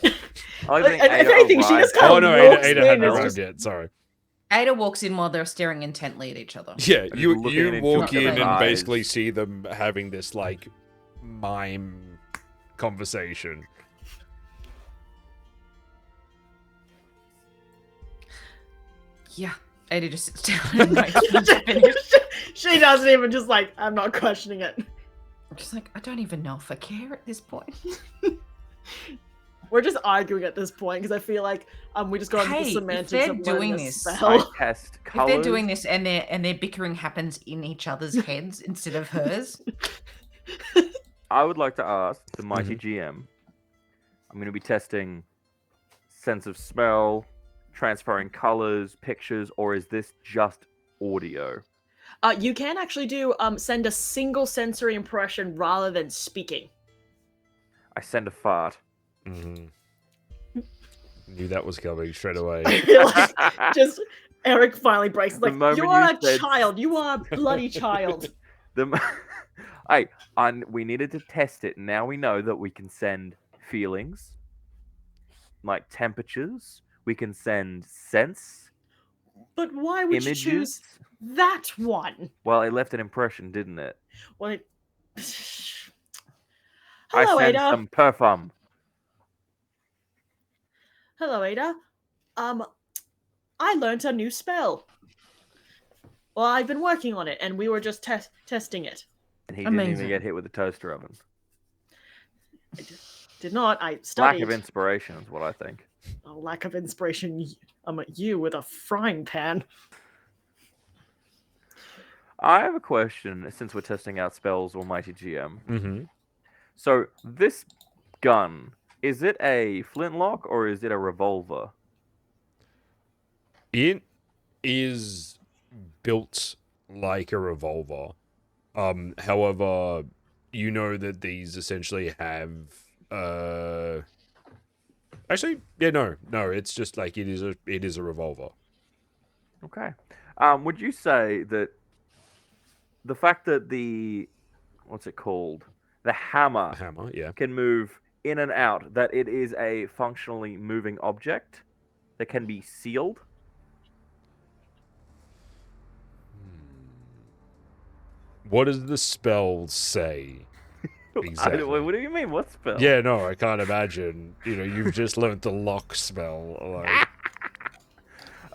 I think If Ada anything, she just arrived- kind Oh of no, walks Ada in hadn't and arrived just- yet. Sorry. Ada walks in while they're staring intently at each other. Yeah, And you looking into walk each in other's and eyes. basically see them having this mime conversation. Yeah. Ada just sits down and waits for them to finish. She doesn't even just I'm not questioning it. I'm just like, I don't even know if I care at this point. We're just arguing at this point because I feel like we just got into the Hey, if semantics they're of doing learning a this, spell. I test If colors. they're doing this and their bickering happens in each other's heads instead of hers, I would like to ask the mighty Mm-hmm. GM. I'm going to be testing sense of smell, transferring colors, pictures, or is this just audio? You can actually do send a single sensory impression rather than speaking. I send a fart. Mm-hmm. Knew that was coming straight away. Just Eric finally breaks. The moment You are you a said- child. You are a bloody child. Hey, we needed to test it. Now we know that we can send feelings, like temperatures. We can send sense, But why would images. you choose that one? Well, it left an impression, didn't it? Well, Hello, I send Ada. some perfume. Hello, Ada. I learned a new spell. Well, I've been working on it, and we were just testing it. And he didn't even Amazing. get hit with a toaster oven. I did not. I studied. Lack of inspiration is what I think. A lack of inspiration. I'm at you with a frying pan. I have a question since we're testing out spells, Almighty GM. Mm-hmm. So this gun, is it a flintlock or is it a revolver? It is built like a revolver. However, you know that these essentially have actually, yeah, no, it's just like it is a revolver. Okay. Would you say that the fact that the what's it called? The hammer Hammer, yeah. can move in and out, that it is a functionally moving object that can be sealed? What does the spell say? Exactly. What do you mean? What spell? Yeah, no, I can't imagine. You know, you've just learnt the lock spell.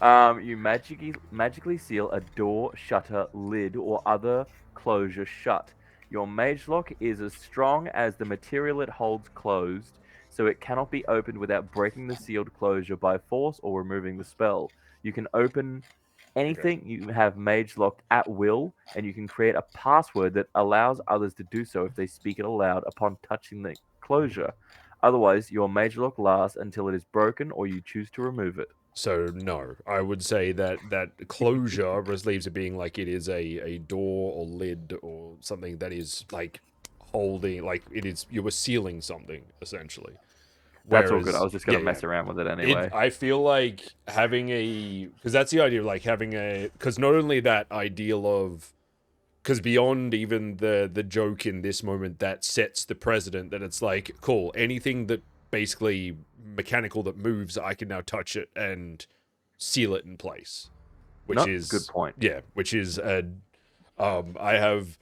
Like, You magically seal a door, shutter, lid, or other closure shut. Your mage lock is as strong as the material it holds closed, so it cannot be opened without breaking the sealed closure by force or removing the spell. You can open anything you have mage locked at will, and you can create a password that allows others to do so if they speak it aloud upon touching the closure. Otherwise, your mage lock lasts until it is broken or you choose to remove it. so no, I would say that closure leaves it being like it is a door or lid or something that is like holding, like it is, you were sealing something essentially. That's all good. I was just going to mess around with it anyway. I feel like having because that's the idea of like having because not only that ideal of, because beyond even the joke in this moment that sets the precedent that it's like, cool, anything that basically mechanical that moves, I can now touch it and seal it in place. Which is good point. Yeah, which is I have,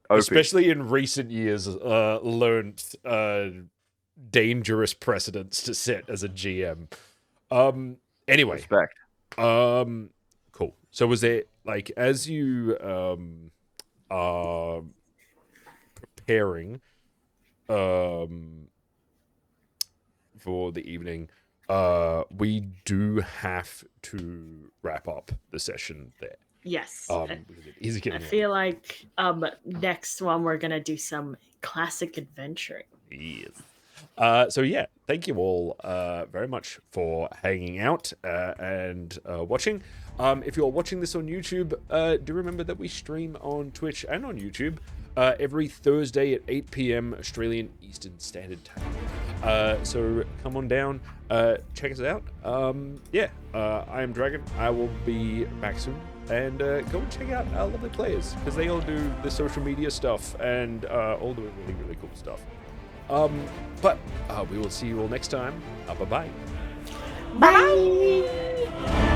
OP. especially in recent years, learned dangerous precedents to set as a GM. Anyway. Respect. Cool. So was there, like, as you are preparing for the evening, we do have to wrap up the session there. Yes. Because it is I getting feel like next one we're gonna do some classic adventuring. Yes. So yeah, thank you all very much for hanging out and watching. If you're watching this on YouTube, do remember that we stream on Twitch and on YouTube every Thursday at 8 p.m. Australian Eastern Standard Time. So come on down, check us out. I am Dragyn. I will be back soon. And go and check out our lovely players, because they all do the social media stuff and all doing really, really cool stuff. But we will see you all next time. Bye-bye. Bye.